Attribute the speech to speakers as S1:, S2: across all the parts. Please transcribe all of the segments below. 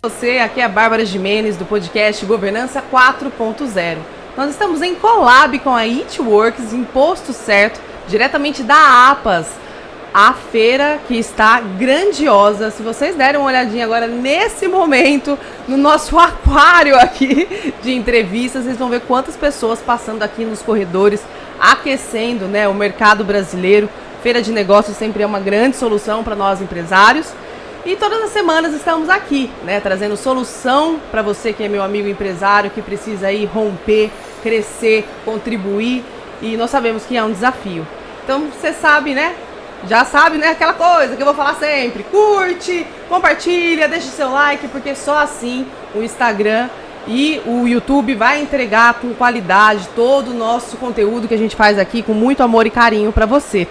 S1: Você, aqui é a Bárbara Gimenez do podcast Governança 4.0. Nós estamos em collab com a Eatworks, em Posto Certo, diretamente da APAS, a feira que está grandiosa. Se vocês derem uma olhadinha agora nesse momento no nosso aquário aqui de entrevistas, vocês vão ver quantas pessoas passando aqui nos corredores, aquecendo, né, o mercado brasileiro. Feira de negócios sempre é uma grande solução para nós empresários. E todas as semanas estamos aqui, né, trazendo solução para você que é meu amigo empresário, que precisa aí romper, crescer, contribuir. E nós sabemos que é um desafio. Então você sabe, né? Já sabe, né? Aquela coisa que eu vou falar sempre. Curte, compartilha, deixa o seu like, porque só assim o Instagram e o YouTube vai entregar com qualidade todo o nosso conteúdo que a gente faz aqui com muito amor e carinho para você.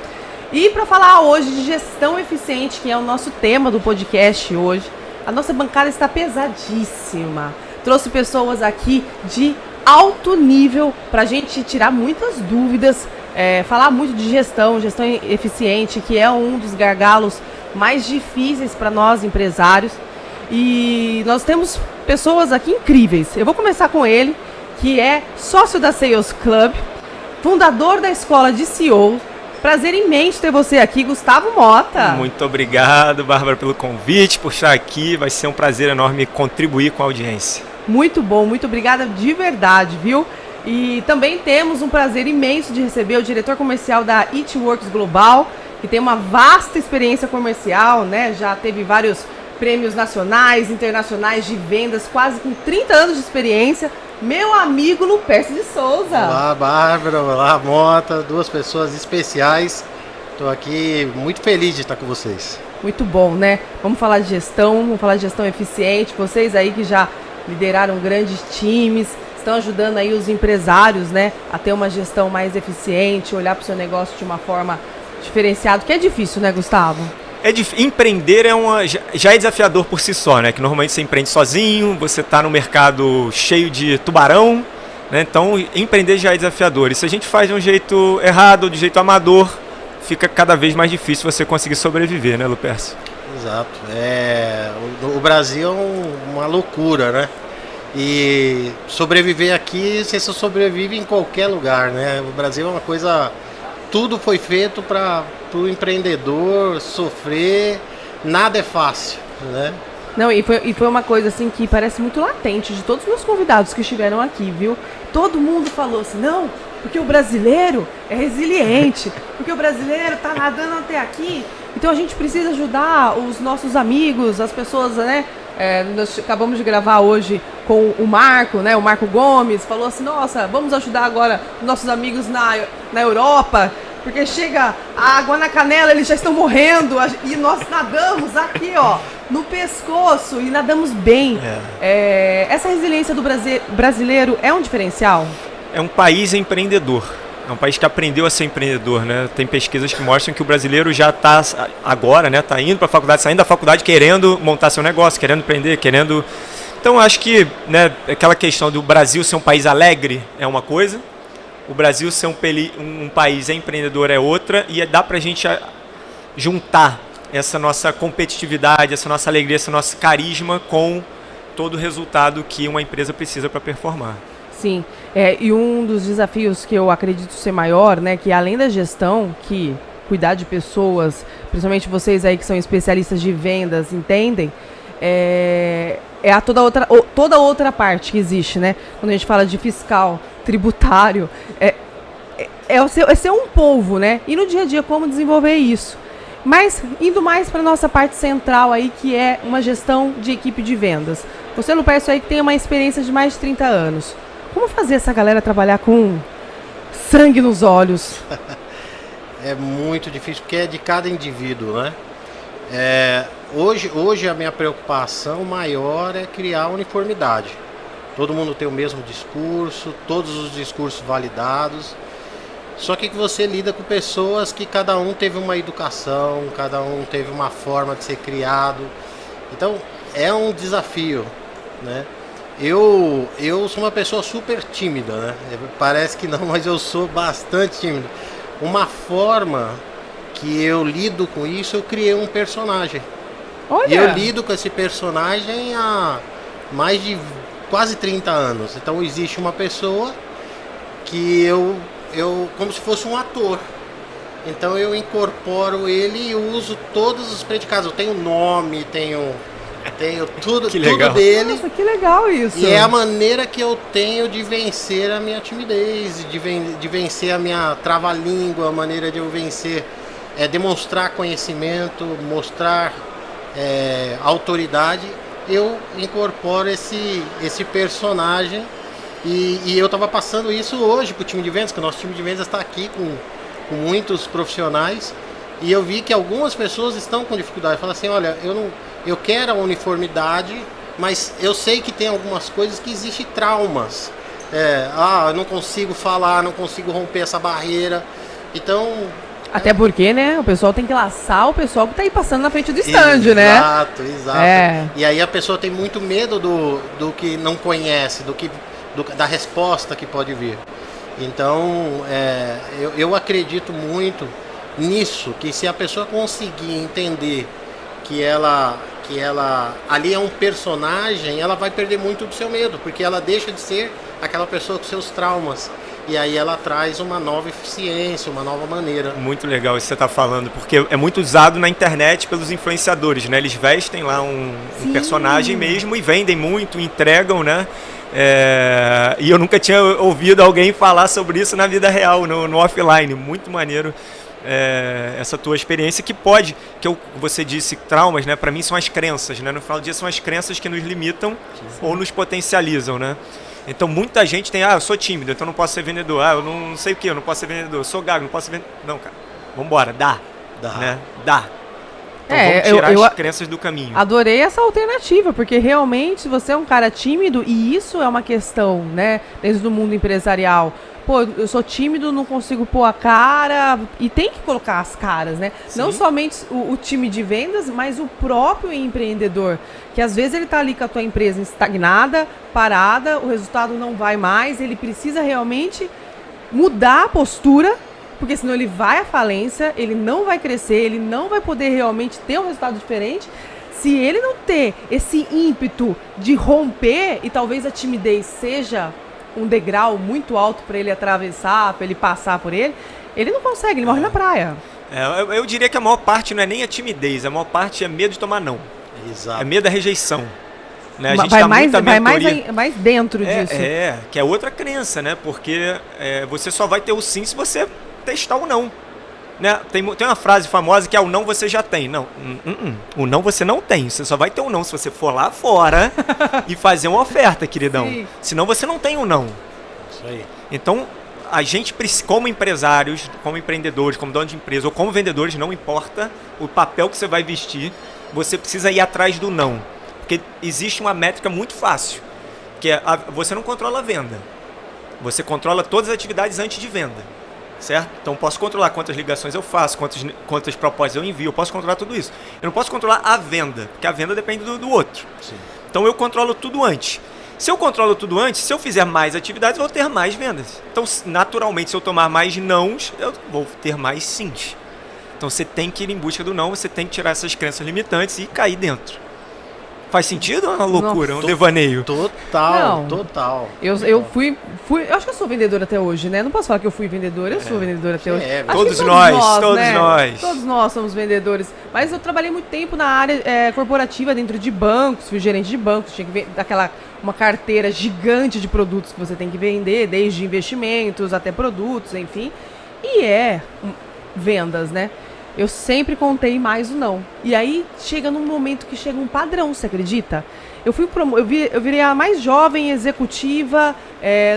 S1: E para falar hoje de gestão eficiente, que é o nosso tema do podcast hoje, a nossa bancada está pesadíssima. Trouxe pessoas aqui de alto nível para a gente tirar muitas dúvidas, falar muito de gestão eficiente, que é um dos gargalos mais difíceis para nós empresários. E nós temos pessoas aqui incríveis. Eu vou começar com ele, que é sócio da Sales Club, fundador da Escola de CEO. Prazer imenso ter você aqui, Gustavo Mota.
S2: Muito obrigado, Bárbara, pelo convite, por estar aqui. Vai ser um prazer enorme contribuir com a audiência.
S1: Muito bom, muito obrigada de verdade, viu? E também temos um prazer imenso de receber o diretor comercial da Eatworks Global, que tem uma vasta experiência comercial, né? Já teve vários prêmios nacionais, internacionais de vendas, quase com 30 anos de experiência. Meu amigo Lupercio de Souza.
S3: Olá, Bárbara. Olá, Mota. Duas pessoas especiais. Estou aqui muito feliz de estar com vocês.
S1: Muito bom, né? Vamos falar de gestão eficiente. Vocês aí que já lideraram grandes times, estão ajudando aí os empresários, né, a ter uma gestão mais eficiente, olhar para o seu negócio de uma forma diferenciada, que é difícil, né, Gustavo?
S2: Empreender já é desafiador por si só, né? Que normalmente você empreende sozinho, você está no mercado cheio de tubarão, né? Então empreender já é desafiador. E se a gente faz de um jeito errado ou de jeito amador, fica cada vez mais difícil você conseguir sobreviver, né, Lupercio?
S3: Exato. O Brasil é uma loucura, né? E sobreviver aqui, você só sobrevive em qualquer lugar, né? O Brasil é uma coisa... Tudo foi feito para o empreendedor sofrer, nada é fácil, né?
S1: Não, e foi uma coisa assim que parece muito latente de todos os meus convidados que estiveram aqui, viu? Todo mundo falou assim, não, porque o brasileiro é resiliente, porque o brasileiro tá nadando até aqui, então a gente precisa ajudar os nossos amigos, as pessoas, né? Nós acabamos de gravar hoje com o Marco, né? O Marco Gomes falou assim, nossa, vamos ajudar agora nossos amigos na Europa, porque chega a água na canela, eles já estão morrendo, e nós nadamos aqui, ó, no pescoço, e nadamos bem. Essa resiliência do brasileiro é um diferencial?
S2: É um país empreendedor. É um país que aprendeu a ser empreendedor, né? Tem pesquisas que mostram que o brasileiro já está agora, né? Está indo para a faculdade, saindo da faculdade, querendo montar seu negócio, querendo empreender, querendo... Então, acho que, né, aquela questão do Brasil ser um país alegre é uma coisa, o Brasil ser um país empreendedor é outra, e dá para a gente juntar essa nossa competitividade, essa nossa alegria, esse nosso carisma com todo o resultado que uma empresa precisa para performar.
S1: Sim, e um dos desafios que eu acredito ser maior, né, que além da gestão, que cuidar de pessoas, principalmente vocês aí que são especialistas de vendas, entendem, toda outra parte que existe, né? Quando a gente fala de fiscal, tributário, ser um povo, né? E no dia a dia, como desenvolver isso? Mas, indo mais para a nossa parte central aí, que é uma gestão de equipe de vendas. Você, Lupercio, aí que tem uma experiência de mais de 30 anos. Como fazer essa galera trabalhar com sangue nos olhos?
S3: É muito difícil, porque é de cada indivíduo, né? Hoje a minha preocupação maior é criar uniformidade. Todo mundo tem o mesmo discurso, todos os discursos validados. Só que você lida com pessoas que cada um teve uma educação, cada um teve uma forma de ser criado. Então é um desafio, né? Eu sou uma pessoa super tímida, né? Parece que não, mas eu sou bastante tímido. Uma forma que eu lido com isso, eu criei um personagem.
S1: Olha.
S3: E eu lido com esse personagem há mais de quase 30 anos. Então existe uma pessoa que eu como se fosse um ator. Então eu incorporo ele e uso todos os predicados. Eu tenho nome, tenho tudo, tudo dele.
S1: Nossa, que legal isso.
S3: E é a maneira que eu tenho de vencer a minha timidez, de vencer a minha trava-língua, a maneira de eu vencer, demonstrar conhecimento, mostrar autoridade. Eu incorporo esse personagem e eu estava passando isso hoje para o time de vendas, que o nosso time de vendas está aqui com muitos profissionais, e eu vi que algumas pessoas estão com dificuldade. Falam assim, olha, eu quero a uniformidade, mas eu sei que tem algumas coisas que existem traumas. Eu não consigo falar, não consigo romper essa barreira. Então...
S1: Até porque, né, o pessoal tem que laçar o pessoal que tá aí passando na frente do stand, né?
S3: Exato. E aí a pessoa tem muito medo do que não conhece, da resposta que pode vir. Então, eu acredito muito nisso, que se a pessoa conseguir entender que ela ali é um personagem, ela vai perder muito do seu medo, porque ela deixa de ser aquela pessoa com seus traumas. E aí ela traz uma nova eficiência, uma nova maneira.
S2: Muito legal isso que você está falando, porque é muito usado na internet pelos influenciadores, né? Eles vestem lá um personagem mesmo e vendem muito, entregam, né? E eu nunca tinha ouvido alguém falar sobre isso na vida real, no offline. Muito maneiro essa tua experiência, você disse traumas, né? Para mim são as crenças, né? No final do dia são as crenças que nos limitam ou nos potencializam, né? Então muita gente tem, eu sou tímido, então não posso ser vendedor, eu não sei o que, eu não posso ser vendedor, eu sou gago, não posso ser vendedor. Não, cara, vambora, dá. Né? Dá. Então vamos tirar as crenças do caminho.
S1: Adorei essa alternativa, porque realmente se você é um cara tímido, e isso é uma questão, né, dentro do mundo empresarial. Pô, eu sou tímido, não consigo pôr a cara, e tem que colocar as caras, né? Sim. Não somente o time de vendas, mas o próprio empreendedor, que às vezes ele tá ali com a tua empresa estagnada, parada, o resultado não vai mais, ele precisa realmente mudar a postura, porque senão ele vai à falência, ele não vai crescer, ele não vai poder realmente ter um resultado diferente. Se ele não ter esse ímpeto de romper, e talvez a timidez seja um degrau muito alto para ele atravessar, para ele passar por ele não consegue, ele morre na praia.
S2: Eu diria que a maior parte não é nem a timidez, a maior parte é medo de tomar não.
S3: Exato.
S2: É medo da rejeição. Né? A gente
S1: vai mais dentro disso.
S2: Que é outra crença, né? Porque você só vai ter o sim se você testar o não. Né? Tem uma frase famosa que é: o não você já tem. Não, o não você não tem. Você só vai ter um não se você for lá fora e fazer uma oferta, queridão. Sim. Senão você não tem um não.
S3: Isso aí.
S2: Então, a gente, como empresários, como empreendedores, como dono de empresa ou como vendedores, não importa o papel que você vai vestir, você precisa ir atrás do não. Porque existe uma métrica muito fácil, que é você não controla a venda. Você controla todas as atividades antes de venda. Certo? Então eu posso controlar quantas ligações eu faço, quantas propostas eu envio, eu posso controlar tudo isso. Eu não posso controlar a venda, porque a venda depende do outro.
S3: Sim.
S2: Então eu controlo tudo antes. Se eu controlo tudo antes, se eu fizer mais atividades, eu vou ter mais vendas. Então, naturalmente, se eu tomar mais nãos, eu vou ter mais sims. Então você tem que ir em busca do não, você tem que tirar essas crenças limitantes e cair dentro. Faz sentido ou é uma loucura, um devaneio?
S3: Total.
S1: Eu fui, eu acho que eu sou vendedora até hoje, né? Não posso falar que eu fui vendedora, eu sou vendedora até hoje.
S2: Todos nós.
S1: Todos nós somos vendedores. Mas eu trabalhei muito tempo na área corporativa, dentro de bancos, fui gerente de bancos, tinha que ver uma carteira gigante de produtos que você tem que vender, desde investimentos até produtos, enfim. E vendas, né? Eu sempre contei mais o não. E aí chega num momento que chega um padrão, você acredita? Eu virei a mais jovem executiva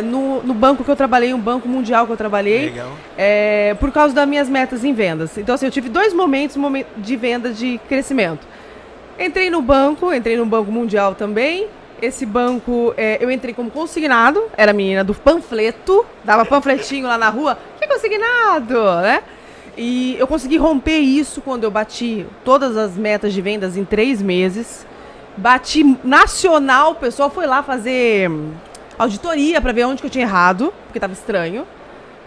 S1: no banco que eu trabalhei, um banco mundial que eu trabalhei.
S2: Legal.
S1: Por causa das minhas metas em vendas. Então, assim, eu tive 2 momentos de venda de crescimento. Entrei no banco mundial também. Esse banco, eu entrei como consignado, era a menina do panfleto, dava panfletinho lá na rua. Que consignado, né? E eu consegui romper isso quando eu bati todas as metas de vendas em 3 meses. Bati nacional, o pessoal foi lá fazer auditoria para ver onde que eu tinha errado, porque estava estranho.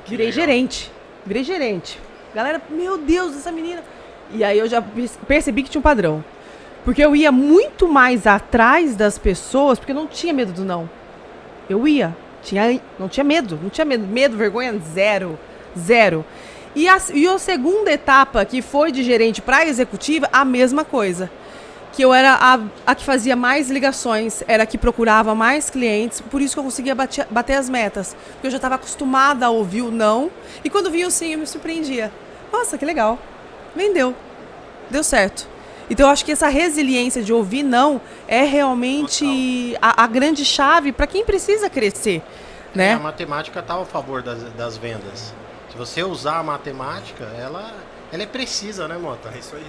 S1: Virei gerente. Galera, meu Deus, essa menina. E aí eu já percebi que tinha um padrão. Porque eu ia muito mais atrás das pessoas, porque eu não tinha medo do não. Eu ia. Não tinha medo. Medo, vergonha, zero. E a segunda etapa, que foi de gerente para executiva, a mesma coisa. Que eu era a que fazia mais ligações, era a que procurava mais clientes, por isso que eu conseguia bater as metas. Porque eu já estava acostumada a ouvir o não, e quando vinha o sim, eu me surpreendia. Nossa, que legal. Vendeu. Deu certo. Então eu acho que essa resiliência de ouvir não é realmente a grande chave para quem precisa crescer. Né?
S3: A matemática está a favor das vendas. Se você usar a matemática, ela é precisa, né, Mota?
S2: É isso aí.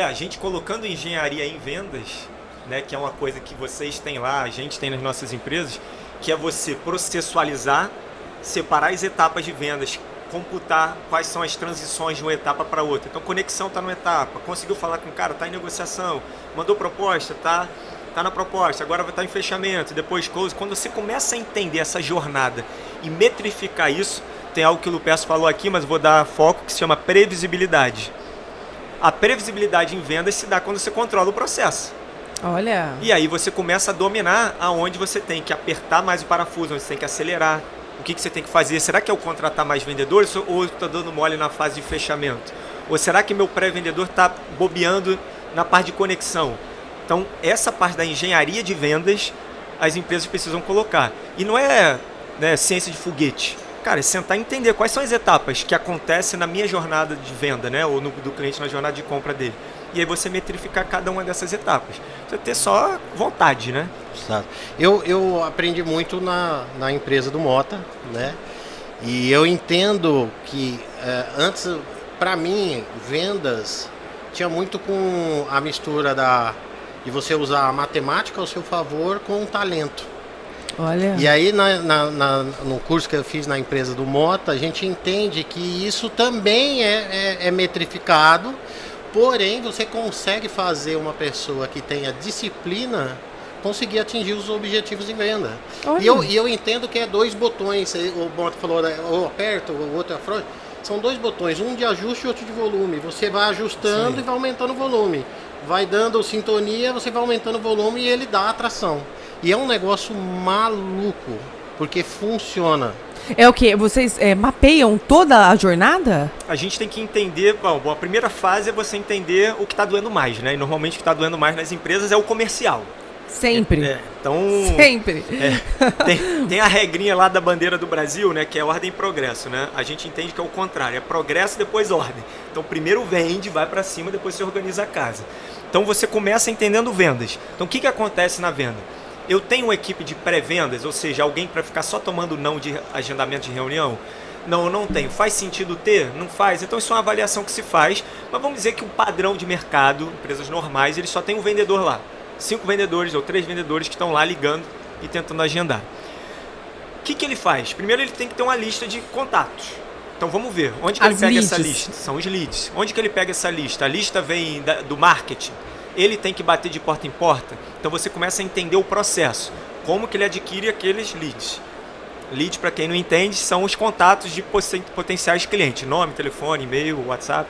S2: A gente colocando engenharia em vendas, né, que é uma coisa que vocês têm lá, a gente tem nas nossas empresas, que é você processualizar, separar as etapas de vendas, computar quais são as transições de uma etapa para outra. Então, conexão está numa etapa, conseguiu falar com o cara, está em negociação, mandou proposta, está na proposta, agora vai estar em fechamento, depois close. Quando você começa a entender essa jornada e metrificar isso, tem algo que o Lupercio falou aqui, mas vou dar foco, que se chama previsibilidade. A previsibilidade em vendas se dá quando você controla o processo.
S1: Olha.
S2: E aí você começa a dominar aonde você tem que apertar mais o parafuso, onde você tem que acelerar. O que você tem que fazer? Será que é eu contratar mais vendedores ou estou dando mole na fase de fechamento? Ou será que meu pré-vendedor está bobeando na parte de conexão? Então, essa parte da engenharia de vendas, as empresas precisam colocar. E não é, né, ciência de foguete. Cara, é sentar e entender quais são as etapas que acontecem na minha jornada de venda, né? Ou do cliente na jornada de compra dele. E aí você metrificar cada uma dessas etapas. Você ter só vontade, né?
S3: Exato. Eu aprendi muito na empresa do Mota, né? E eu entendo que antes, para mim, vendas tinha muito com a mistura de você usar a matemática ao seu favor com o talento.
S1: Olha.
S3: E aí no curso que eu fiz na empresa do Mota, a gente entende que isso também é metrificado, porém você consegue fazer uma pessoa que tenha disciplina conseguir atingir os objetivos em venda. E eu entendo que é 2 botões, o Mota falou, ou aperta, o outro afrouxa, são 2 botões, um de ajuste e outro de volume. Você vai ajustando Sim. e vai aumentando o volume. Vai dando sintonia, você vai aumentando o volume e ele dá atração. E é um negócio maluco, porque funciona.
S1: É o quê? Vocês mapeiam toda a jornada?
S2: A gente tem que entender, bom, a primeira fase é você entender o que está doendo mais, né? E normalmente o que está doendo mais nas empresas é o comercial.
S1: Sempre.
S2: Então,
S1: Sempre.
S2: Tem a regrinha lá da bandeira do Brasil, né? Que é ordem e progresso, né? A gente entende que é o contrário, é progresso depois ordem. Então primeiro vende, vai para cima, depois você organiza a casa. Então você começa entendendo vendas. Então o que acontece na venda? Eu tenho uma equipe de pré-vendas, ou seja, alguém para ficar só tomando não de agendamento de reunião? Não, eu não tenho. Faz sentido ter? Não faz. Então isso é uma avaliação que se faz, mas vamos dizer que o padrão de mercado, empresas normais, ele só tem um vendedor lá. 5 vendedores ou 3 vendedores que estão lá ligando e tentando agendar. O que ele faz? Primeiro ele tem que ter uma lista de contatos. Então vamos ver, onde que ele pega essa lista? São os leads. Onde que ele pega essa lista? A lista vem do marketing. Ele tem que bater de porta em porta. Então você começa a entender o processo. Como que ele adquire aqueles leads. Leads, para quem não entende, são os contatos de potenciais clientes. Nome, telefone, e-mail, WhatsApp.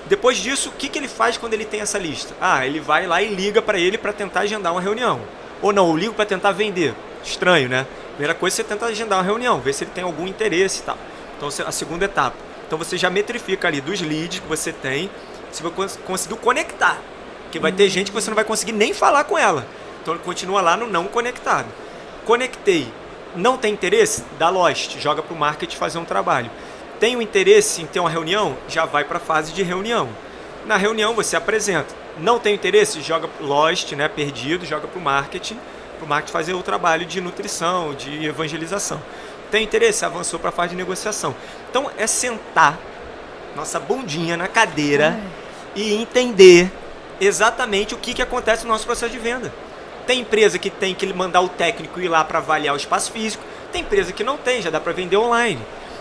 S2: Depois disso, o que ele faz quando ele tem essa lista? Ele vai lá e liga para ele para tentar agendar uma reunião. Ou não, eu ligo para tentar vender. Estranho, né? Primeira coisa, você tenta agendar uma reunião, ver se ele tem algum interesse e tal. Então, a segunda etapa. Então, você já metrifica ali dos leads que você tem, se você conseguiu conectar. Porque vai ter gente que você não vai conseguir nem falar com ela. Então, ele continua lá no não conectado. Conectei. Não tem interesse? Dá lost. Joga para o marketing fazer um trabalho. Tem o interesse em ter uma reunião? Já vai para a fase de reunião. Na reunião, você apresenta. Não tem interesse? Joga lost, né, perdido, joga para o marketing fazer o trabalho de nutrição, de evangelização. Tem interesse? Avançou para a fase de negociação. Então, é sentar nossa bundinha na cadeira e entender exatamente o que acontece no nosso processo de venda. Tem empresa que tem que mandar o técnico ir lá para avaliar o espaço físico. Tem empresa que não tem, já dá para vender online.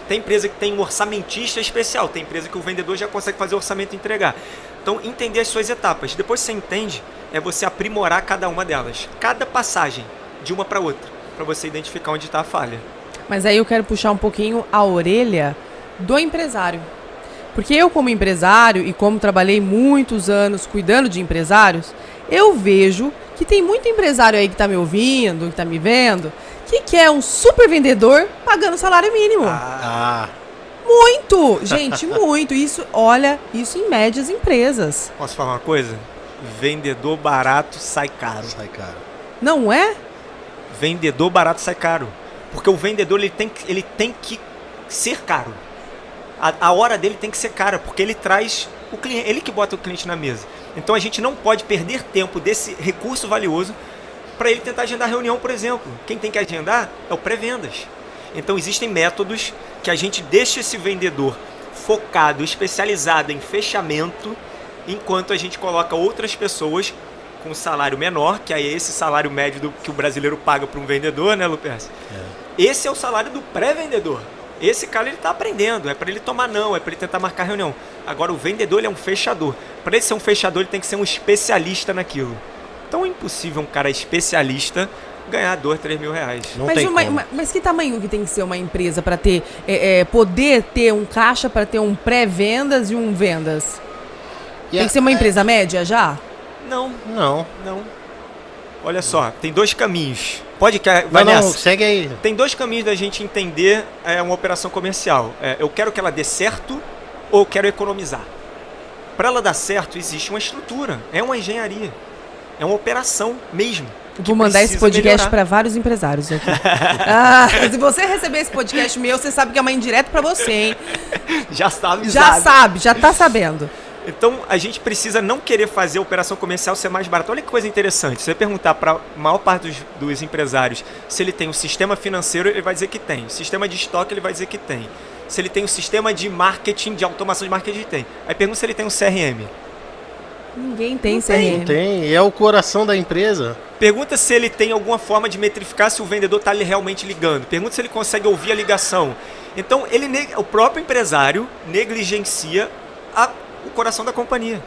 S2: Tem empresa que tem um orçamentista especial. Tem empresa que o vendedor já consegue fazer o orçamento e entregar. Então, entender as suas etapas. Depois que você entende, é você aprimorar cada uma delas. Cada passagem, de uma para outra, para você identificar onde está a falha.
S1: Mas aí eu quero puxar um pouquinho a orelha do empresário. Porque eu, como empresário e como trabalhei muitos anos cuidando de empresários, eu vejo que tem muito empresário aí que tá me ouvindo, que tá me vendo, que quer um super vendedor pagando salário mínimo. Muito! Gente, muito. Isso, olha, isso em médias empresas.
S2: Posso falar uma coisa? Vendedor barato sai caro.
S3: Sai caro.
S1: Não é?
S2: Vendedor barato sai caro. Porque o vendedor ele tem que ser caro. A hora dele tem que ser cara, porque ele traz o cliente, ele que bota o cliente na mesa. Então a gente não pode perder tempo desse recurso valioso para ele tentar agendar reunião, por exemplo. Quem tem que agendar é o pré-vendas. Então existem métodos que a gente deixa esse vendedor focado, especializado em fechamento, enquanto a gente coloca outras pessoas com salário menor, que aí é esse salário médio que o brasileiro paga para um vendedor, né, Lupercio? Esse é o salário do pré-vendedor. Esse cara ele está aprendendo, é para ele tomar não, é para ele tentar marcar reunião. Agora o vendedor ele é um fechador. Para ele ser um fechador ele tem que ser um especialista naquilo. Então é impossível um cara especialista ganhar 2, 3 mil reais.
S1: Mas que tamanho que tem que ser uma empresa para ter poder ter um caixa para ter um pré-vendas e um vendas? Tem que ser uma empresa média já?
S2: Não. Olha só, tem 2 caminhos.
S3: Não, segue aí.
S2: Tem 2 caminhos da gente entender uma operação comercial. Eu quero que ela dê certo ou eu quero economizar. Para ela dar certo, existe uma estrutura, é uma engenharia, é uma operação mesmo.
S1: Vou mandar esse podcast para vários empresários aqui. Se você receber esse podcast meu, você sabe que é uma indireta para você, hein?
S2: Já está avisado.
S1: Já tá sabendo.
S2: Então, a gente precisa não querer fazer a operação comercial ser mais barata. Olha que coisa interessante. Se você perguntar para a maior parte dos empresários se ele tem um sistema financeiro, ele vai dizer que tem. Sistema de estoque, ele vai dizer que tem. Se ele tem um sistema de marketing, de automação de marketing, ele tem. Aí pergunta se ele tem um CRM.
S1: Ninguém tem CRM.
S3: Não tem, é o coração da empresa.
S2: Pergunta se ele tem alguma forma de metrificar se o vendedor está realmente ligando. Pergunta se ele consegue ouvir a ligação. Então, o próprio empresário negligencia o coração da companhia.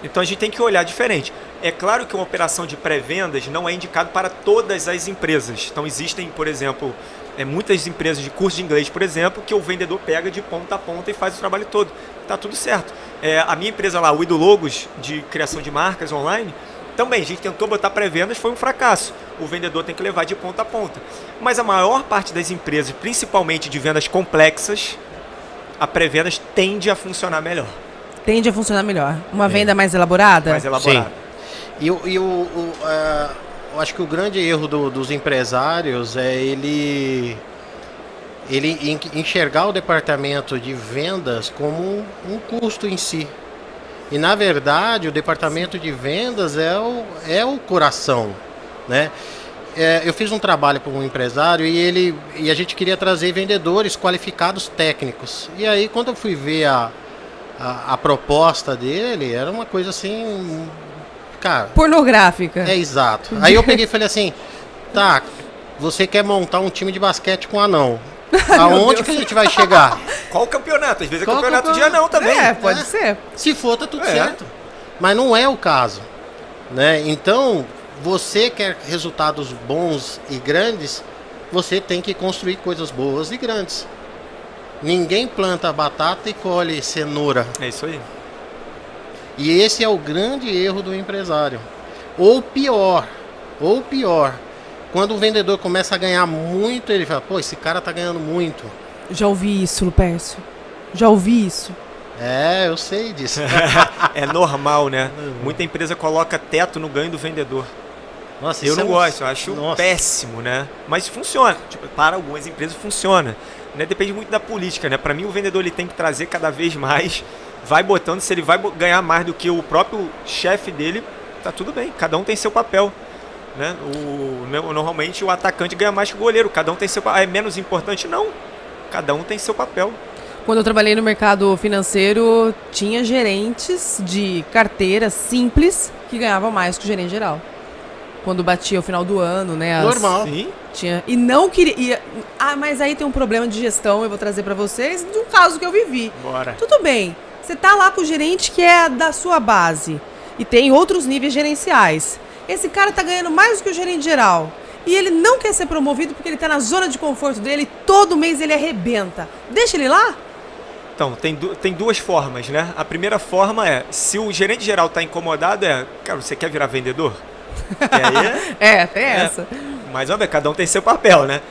S2: Então a gente tem que olhar diferente. É claro que uma operação de pré-vendas não é indicado para todas as empresas. Então existem, por exemplo, muitas empresas de curso de inglês, por exemplo, que o vendedor pega de ponta a ponta e faz o trabalho todo. Tá tudo certo. A minha empresa lá, o Ido Logos, de criação de marcas online, também a gente tentou botar pré-vendas, foi um fracasso. O vendedor tem que levar de ponta a ponta. Mas a maior parte das empresas, principalmente de vendas complexas, a pré-vendas tende a funcionar melhor.
S1: Tende a funcionar melhor. Uma venda mais elaborada?
S2: Mais elaborada.
S3: Sim. Eu acho que o grande erro dos empresários é ele enxergar o departamento de vendas como um custo em si. E, na verdade, o departamento de vendas é o coração, né? Eu fiz um trabalho com um empresário e a gente queria trazer vendedores qualificados técnicos. E aí, quando eu fui ver a proposta dele, era uma coisa assim, cara...
S1: pornográfica.
S3: Exato. Aí eu peguei e falei assim, tá, você quer montar um time de basquete com anão. Aonde que a gente vai chegar?
S2: Qual o campeonato? Às vezes é campeonato de anão também.
S1: Pode ser.
S3: Se for, tá tudo certo. Mas não é o caso, né? Então, você quer resultados bons e grandes, você tem que construir coisas boas e grandes. Ninguém planta batata e colhe cenoura.
S2: É isso aí.
S3: E esse é o grande erro do empresário. Ou pior, quando o vendedor começa a ganhar muito, ele fala, pô, esse cara tá ganhando muito.
S1: Já ouvi isso, Lupercio. Já ouvi isso.
S3: Eu sei disso.
S2: É normal, né? Muita empresa coloca teto no ganho do vendedor.
S3: Nossa,
S2: eu não gosto, eu acho péssimo, né? Mas funciona. Tipo, para algumas empresas funciona. Né? Depende muito da política, né? Para mim, o vendedor ele tem que trazer cada vez mais, vai botando, se ele vai ganhar mais do que o próprio chefe dele, tá tudo bem, cada um tem seu papel. Né? Normalmente o atacante ganha mais que o goleiro, cada um tem seu papel. É menos importante? Não, cada um tem seu papel.
S1: Quando eu trabalhei no mercado financeiro, tinha gerentes de carteira simples que ganhavam mais que o gerente geral. Quando batia o final do ano, né?
S3: Normal.
S2: Sim.
S1: Tinha, e não queria... mas aí tem um problema de gestão, eu vou trazer pra vocês, de um caso que eu vivi.
S2: Bora.
S1: Tudo bem, você tá lá com o gerente que é da sua base e tem outros níveis gerenciais. Esse cara tá ganhando mais do que o gerente geral. E ele não quer ser promovido porque ele tá na zona de conforto dele e todo mês ele arrebenta. Deixa ele lá?
S2: Então, tem duas formas, né? A primeira forma é, se o gerente geral está incomodado, cara, você quer virar vendedor? E aí,
S1: tem essa.
S2: Mas, vamos ver, cada um tem seu papel, né?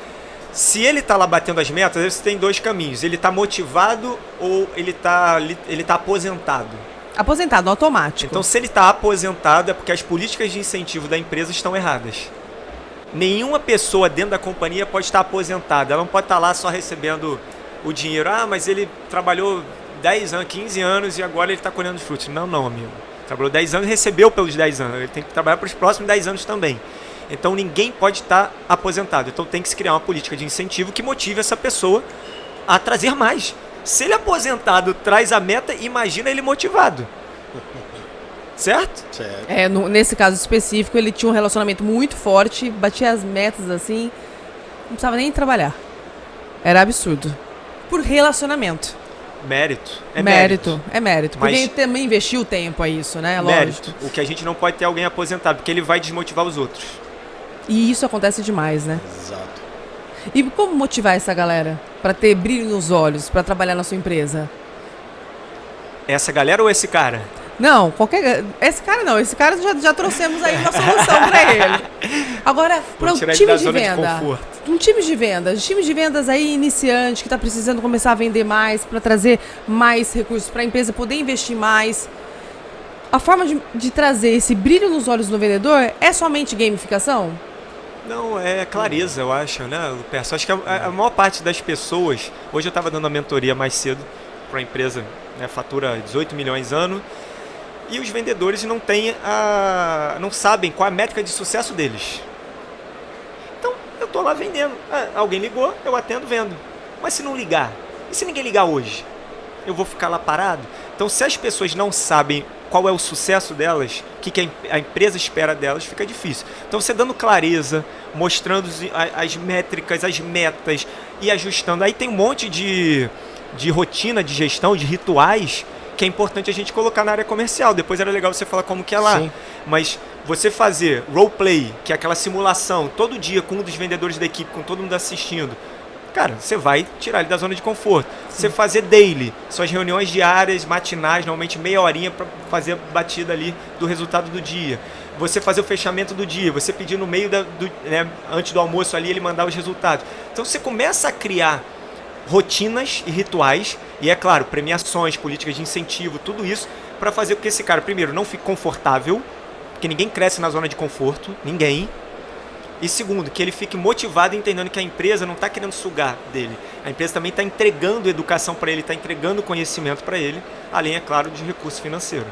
S2: Se ele está lá batendo as metas, você tem dois caminhos. Ele está motivado ou ele tá aposentado.
S1: Aposentado, automático.
S2: Então, se ele está aposentado, é porque as políticas de incentivo da empresa estão erradas. Nenhuma pessoa dentro da companhia pode estar aposentada. Ela não pode estar lá só recebendo o dinheiro. Ah, mas ele trabalhou 10 anos, 15 anos e agora ele está colhendo os frutos. Não, amigo. Trabalhou 10 anos e recebeu pelos 10 anos. Ele tem que trabalhar para os próximos 10 anos também. Então, ninguém pode estar aposentado. Então, tem que se criar uma política de incentivo que motive essa pessoa a trazer mais. Se ele aposentado traz a meta, imagina ele motivado. Certo?
S3: Certo.
S1: Nesse caso específico, ele tinha um relacionamento muito forte, batia as metas assim, não precisava nem trabalhar. Era absurdo. Por relacionamento.
S2: Mérito.
S1: É mérito. Porque
S2: Mas
S1: ele também investiu tempo a isso, né?
S2: mérito.
S1: Lógico.
S2: O que a gente não pode ter alguém aposentado, porque ele vai desmotivar os outros.
S1: E isso acontece demais, né?
S3: Exato.
S1: E como motivar essa galera pra ter brilho nos olhos, pra trabalhar na sua empresa?
S2: Essa galera ou esse cara?
S1: Não, esse cara já trouxemos aí uma solução pra ele. Agora, para um time de venda, times de vendas aí iniciante que tá precisando começar a vender mais, para trazer mais recursos para a empresa poder investir mais. A forma de trazer esse brilho nos olhos do vendedor é somente gamificação?
S2: Não, é clareza, eu acho, né, Lupercio? Acho que a maior parte das pessoas... Hoje eu estava dando a mentoria mais cedo para uma empresa, né, fatura 18 milhões ano, e os vendedores não sabem qual é a métrica de sucesso deles. Então, eu estou lá vendendo. Alguém ligou, eu atendo, vendo. Mas se não ligar? E se ninguém ligar hoje? Eu vou ficar lá parado? Então, se as pessoas não sabem qual é o sucesso delas, o que a empresa espera delas, fica difícil. Então, você dando clareza, mostrando as métricas, as metas e ajustando. Aí tem um monte de rotina de gestão, de rituais, que é importante a gente colocar na área comercial. Depois era legal você falar como que é lá.
S3: Sim.
S2: Mas você fazer roleplay, que é aquela simulação, todo dia com um dos vendedores da equipe, com todo mundo assistindo, cara, você vai tirar ele da zona de conforto. Sim. Você fazer daily, suas reuniões diárias, matinais, normalmente meia horinha para fazer a batida ali do resultado do dia. Você fazer o fechamento do dia, você pedir no meio antes do almoço ali, ele mandar os resultados. Então você começa a criar rotinas e rituais, e é claro, premiações, políticas de incentivo, tudo isso, para fazer com que esse cara, primeiro, não fique confortável, porque ninguém cresce na zona de conforto, ninguém. E segundo, que ele fique motivado, entendendo que a empresa não está querendo sugar dele. A empresa também está entregando educação para ele, está entregando conhecimento para ele, além, é claro, de recurso financeiro.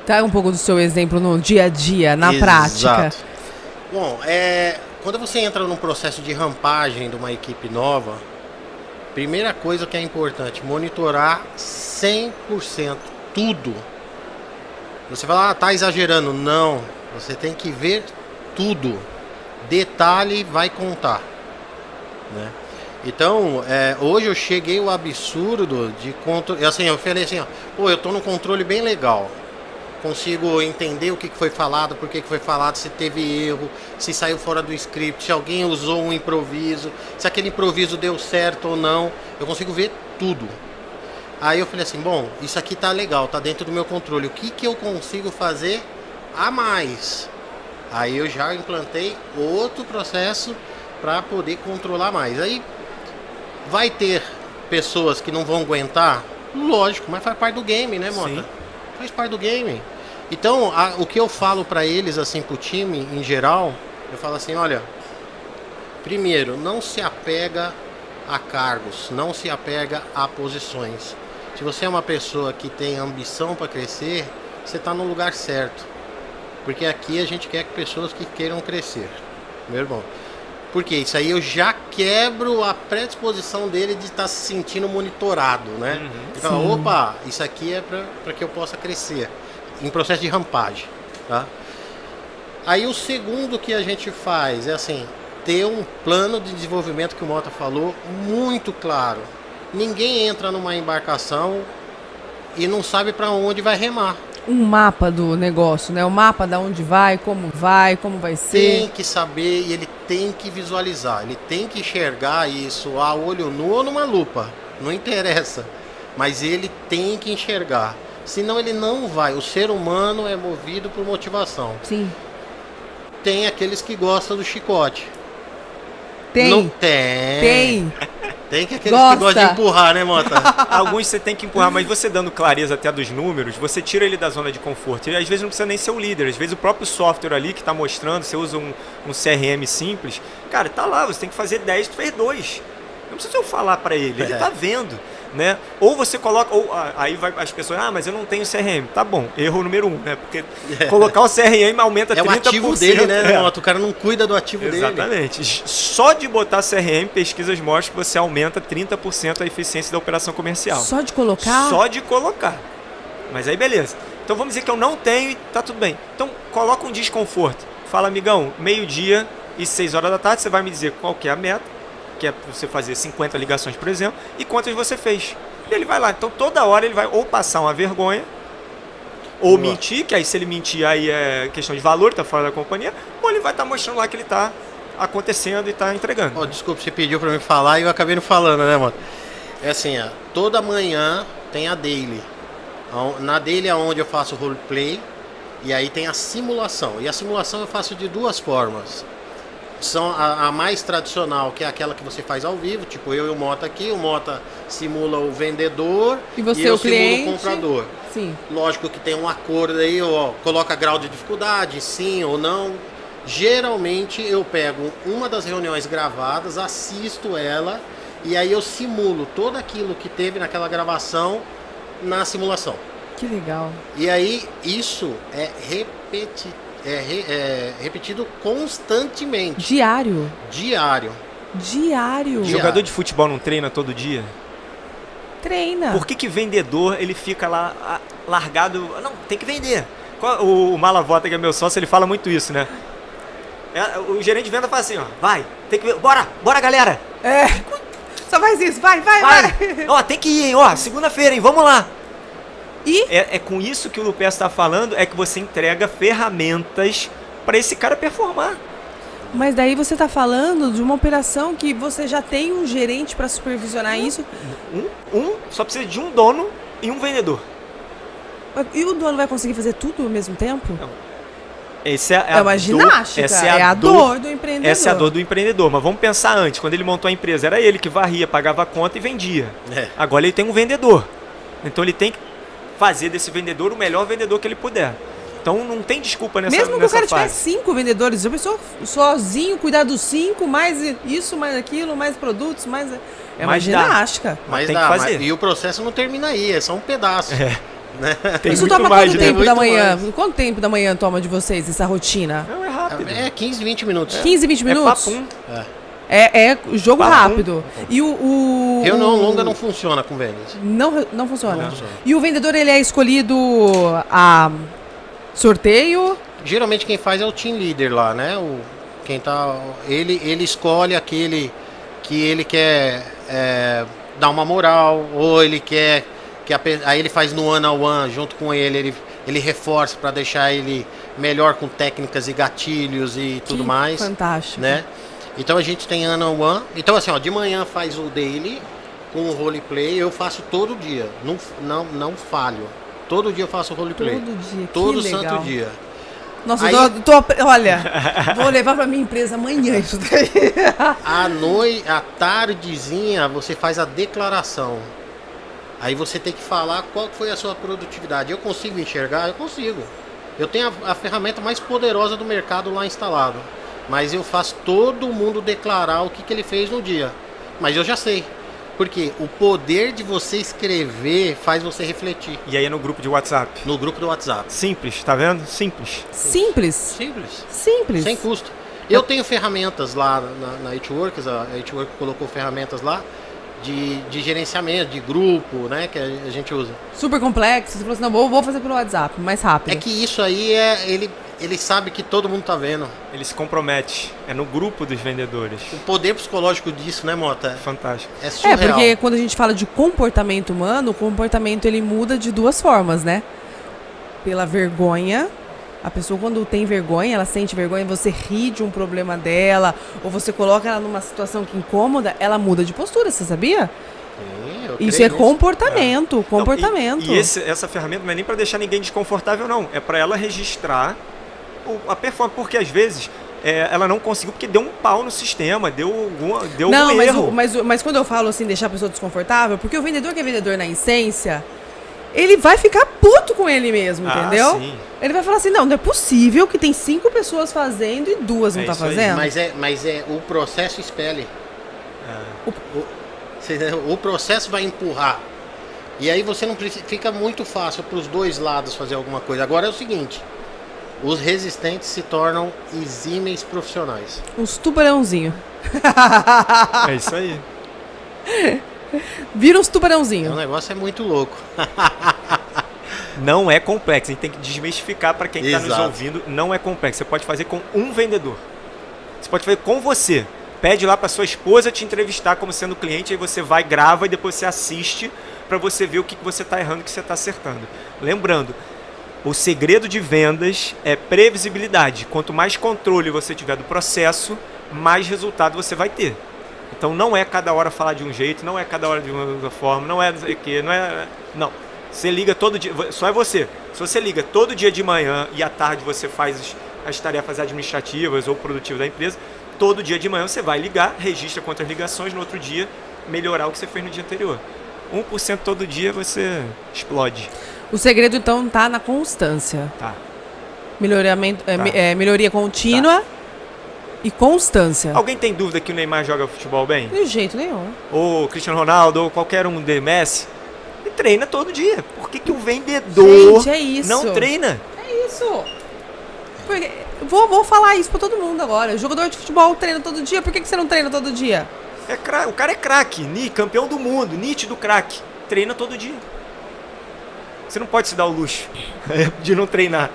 S1: Tá um pouco do seu exemplo no dia a dia, na prática.
S3: Bom, quando você entra num processo de rampagem de uma equipe nova, primeira coisa que é importante, monitorar 100% tudo. Você fala, tá exagerando. Não, você tem que ver tudo. Detalhe vai contar, né? Então, hoje eu cheguei ao absurdo de controle. Assim, eu falei assim, eu tô num controle bem legal. Consigo entender o que foi falado, por que foi falado, se teve erro, se saiu fora do script, se alguém usou um improviso, se aquele improviso deu certo ou não. Eu consigo ver tudo. Aí eu falei assim, bom, isso aqui tá legal, tá dentro do meu controle. O que eu consigo fazer a mais? Aí eu já implantei outro processo para poder controlar mais. Aí vai ter pessoas que não vão aguentar? Lógico, mas faz parte do game, né, Mota? Sim. Faz parte do game. Então, o que eu falo para eles, assim, pro time em geral, eu falo assim, olha, primeiro, não se apega a cargos, não se apega a posições. Se você é uma pessoa que tem ambição para crescer, você está no lugar certo. Porque aqui a gente quer pessoas que queiram crescer, meu irmão. Porque isso aí eu já quebro a predisposição dele de estar se sentindo monitorado, né? Ele fala, opa, isso aqui é para que eu possa crescer, em processo de rampagem, tá? Aí o segundo que a gente faz é assim, ter um plano de desenvolvimento que o Mota falou, muito claro. Ninguém entra numa embarcação e não sabe para onde vai remar.
S1: Um mapa do negócio, né? O mapa de onde vai ser.
S3: Tem que saber e ele tem que visualizar, ele tem que enxergar isso a olho nu ou numa lupa, não interessa. mas ele tem que enxergar. Senão ele não vai. O ser humano é movido por motivação.
S1: Sim.
S3: Tem aqueles que gostam do chicote.
S1: Tem.
S3: Não tem.
S1: Tem.
S3: Tem que aqueles que gostam de empurrar, né, Mota?
S2: Alguns você tem que empurrar, mas você dando clareza até dos números, você tira ele da zona de conforto. E às vezes não precisa nem ser o líder, às vezes o próprio software ali que está mostrando, você usa um CRM simples, cara, tá lá, você tem que fazer 10, tu fez 2. Não precisa eu falar para ele tá vendo, né? Ou você coloca, ou aí vai as pessoas, mas eu não tenho CRM. Tá bom, erro número 1, né? Porque colocar o CRM aumenta 30%.
S3: É o ativo dele, né, Mota? O cara não cuida do ativo dele.
S2: Exatamente. Só de botar CRM, pesquisas mostram que você aumenta 30% a eficiência da operação comercial.
S1: Só de colocar?
S2: Só de colocar. Mas aí beleza. Então vamos dizer que eu não tenho e tá tudo bem. Então coloca um desconforto. Fala, amigão, 12:00 e 6h da tarde, você vai me dizer qual que é a meta, que é você fazer 50 ligações, por exemplo, e quantas você fez. E ele vai lá. Então toda hora ele vai ou passar uma vergonha, ou mentir, que aí se ele mentir aí é questão de valor, tá fora da companhia, ou ele vai estar mostrando lá que ele tá acontecendo e tá entregando.
S3: Desculpa, você pediu pra mim falar e eu acabei não falando, né, mano? É assim, toda manhã tem a daily. Na daily é onde eu faço roleplay, e aí tem a simulação. E a simulação eu faço de duas formas. São a mais tradicional, que é aquela que você faz ao vivo, tipo eu e o Mota aqui, o Mota simula o vendedor
S1: e você
S3: eu
S1: o cliente
S3: simulo o comprador.
S1: Sim.
S3: Lógico que tem um acordo aí, coloca grau de dificuldade, sim ou não. Geralmente eu pego uma das reuniões gravadas, assisto ela e aí eu simulo todo aquilo que teve naquela gravação na simulação.
S1: Que legal.
S3: E aí isso é repetido constantemente.
S1: Diário.
S2: Jogador de futebol não treina todo dia?
S1: Treina.
S2: Por que vendedor ele fica lá largado? Não, tem que vender. O Malavota, que é meu sócio, ele fala muito isso, né? O gerente de venda fala assim, vai, tem que ver, bora galera.
S1: Só faz isso, vai.
S2: Tem que ir, hein, segunda-feira, hein, vamos lá.
S1: E?
S2: É com isso que o Lupercio está falando, é que você entrega ferramentas para esse cara performar.
S1: Mas daí você está falando de uma operação que você já tem um gerente para supervisionar isso?
S2: Só precisa de um dono e um vendedor.
S1: E o dono vai conseguir fazer tudo ao mesmo tempo?
S2: Não. Essa é
S1: uma ginástica,
S2: essa
S1: é a dor do empreendedor.
S2: Essa é a dor do empreendedor, mas vamos pensar antes. Quando ele montou a empresa, era ele que varria, pagava a conta e vendia. Agora ele tem um vendedor. Então ele tem que fazer desse vendedor o melhor vendedor que ele puder. Então não tem desculpa nessa fase.
S1: Mesmo que o cara tiver 5 vendedores, a pessoa sozinho cuidar dos 5, mais isso, mais aquilo, mais produtos, mais... uma ginástica.
S3: Mas
S2: tem
S3: que
S2: fazer.
S3: E o processo não termina aí, é só um pedaço. Né?
S2: Tem
S1: isso
S2: muito
S1: toma
S2: mais,
S1: quanto tempo da manhã?
S3: Mais.
S1: Quanto tempo da manhã toma de vocês essa rotina?
S2: Não, é rápido.
S3: É 15, 20 minutos.
S1: 15, 20 minutos?
S2: Papum.
S1: É jogo
S2: Papum.
S1: Rápido. E
S3: Reunião longa não funciona com vendas.
S1: Não funciona.
S3: Não funciona.
S1: E o vendedor, ele é escolhido a sorteio?
S3: Geralmente quem faz é o team leader lá, né? Ele escolhe aquele que ele quer dar uma moral, ou ele quer aí ele faz no one-on-one junto com ele reforça para deixar ele melhor com técnicas e gatilhos e tudo mais.
S1: Fantástico.
S3: Né? Então a gente tem one-on-one. Então assim, de manhã faz o daily com o roleplay, eu faço todo dia, não falho. Todo dia eu faço roleplay.
S1: Todo dia,
S3: todo
S1: que
S3: santo
S1: legal.
S3: dia.
S1: Nossa,
S3: Aí,
S1: olha, vou levar pra minha empresa amanhã isso daí.
S3: À tardezinha, você faz a declaração. Aí você tem que falar qual foi a sua produtividade. Eu consigo enxergar? Eu consigo. Eu tenho a ferramenta mais poderosa do mercado lá instalado. Mas eu faço todo mundo declarar o que ele fez no dia. Mas eu já sei. Porque o poder de você escrever faz você refletir.
S2: E aí é no grupo de WhatsApp?
S3: No grupo do WhatsApp.
S2: Simples, tá vendo? Simples.
S1: Simples.
S3: Sem custo. Eu tenho ferramentas lá na H-Works, a H-Works colocou ferramentas lá de gerenciamento, de grupo, né, que a gente usa.
S1: Super complexo, você falou assim, não, vou fazer pelo WhatsApp, mais rápido.
S3: É que isso aí ele sabe que todo mundo tá vendo.
S2: Ele se compromete, é no grupo dos vendedores.
S3: O poder psicológico disso, né, Mota?
S2: Fantástico.
S3: É surreal.
S1: Porque quando a gente fala de comportamento humano, o comportamento ele muda de duas formas, né? Pela vergonha. A pessoa, quando tem vergonha, ela sente vergonha, você ri de um problema dela, ou você coloca ela numa situação que incomoda, ela muda de postura, você sabia?
S3: Sim, eu
S1: Isso
S3: creio
S1: é
S3: nisso.
S1: comportamento, comportamento.
S2: Não, e essa ferramenta não é nem para deixar ninguém desconfortável, não. É para ela registrar a performance, porque às vezes ela não conseguiu porque deu um pau no sistema, deu algum erro.
S1: Mas quando eu falo assim, deixar a pessoa desconfortável, porque o vendedor que é vendedor na essência, ele vai ficar puto com ele mesmo, entendeu?
S2: Sim.
S1: Ele vai falar assim, não é possível que tem 5 pessoas fazendo e 2 não tá
S2: isso aí.
S1: fazendo.
S3: Mas o processo expele. O processo vai empurrar. E aí você não precisa, fica muito fácil para os dois lados fazer alguma coisa. Agora é o seguinte, os resistentes se tornam exímeis profissionais.
S1: Uns tubarãozinho.
S2: É isso aí.
S1: Vira uns tubarãozinho.
S3: O negócio é muito louco.
S2: Não é complexo, a gente tem que desmistificar para quem está nos
S3: Exato.
S2: ouvindo, não é complexo. Você pode fazer com um vendedor. Você pode fazer com você. Pede lá para sua esposa te entrevistar como sendo cliente, aí você vai, grava e depois você assiste para você ver o que você está errando e o que você está acertando. Lembrando, o segredo de vendas é previsibilidade. Quanto mais controle você tiver do processo, mais resultado você vai ter. Então não é cada hora falar de um jeito, não é cada hora de uma forma, não é que, não. Você liga todo dia, só é você. Se você liga todo dia de manhã e à tarde você faz as tarefas administrativas ou produtivas da empresa, todo dia de manhã você vai ligar, registra quantas ligações, no outro dia melhorar o que você fez no dia anterior. 1% todo dia você explode.
S1: O segredo então tá na constância.
S2: Tá.
S1: Melhoria contínua e constância.
S2: Alguém tem dúvida que o Neymar joga futebol bem?
S1: De jeito nenhum.
S2: Ou o Cristiano Ronaldo, ou qualquer um de Messi? Ele treina todo dia. Por que o vendedor
S1: Gente, é isso.
S2: não treina?
S1: É isso. Porque, vou falar isso pra todo mundo agora. O jogador de futebol treina todo dia. Por que você não treina todo dia?
S2: O cara é craque, campeão do mundo, nítido craque. Treina todo dia. Você não pode se dar o luxo de não treinar.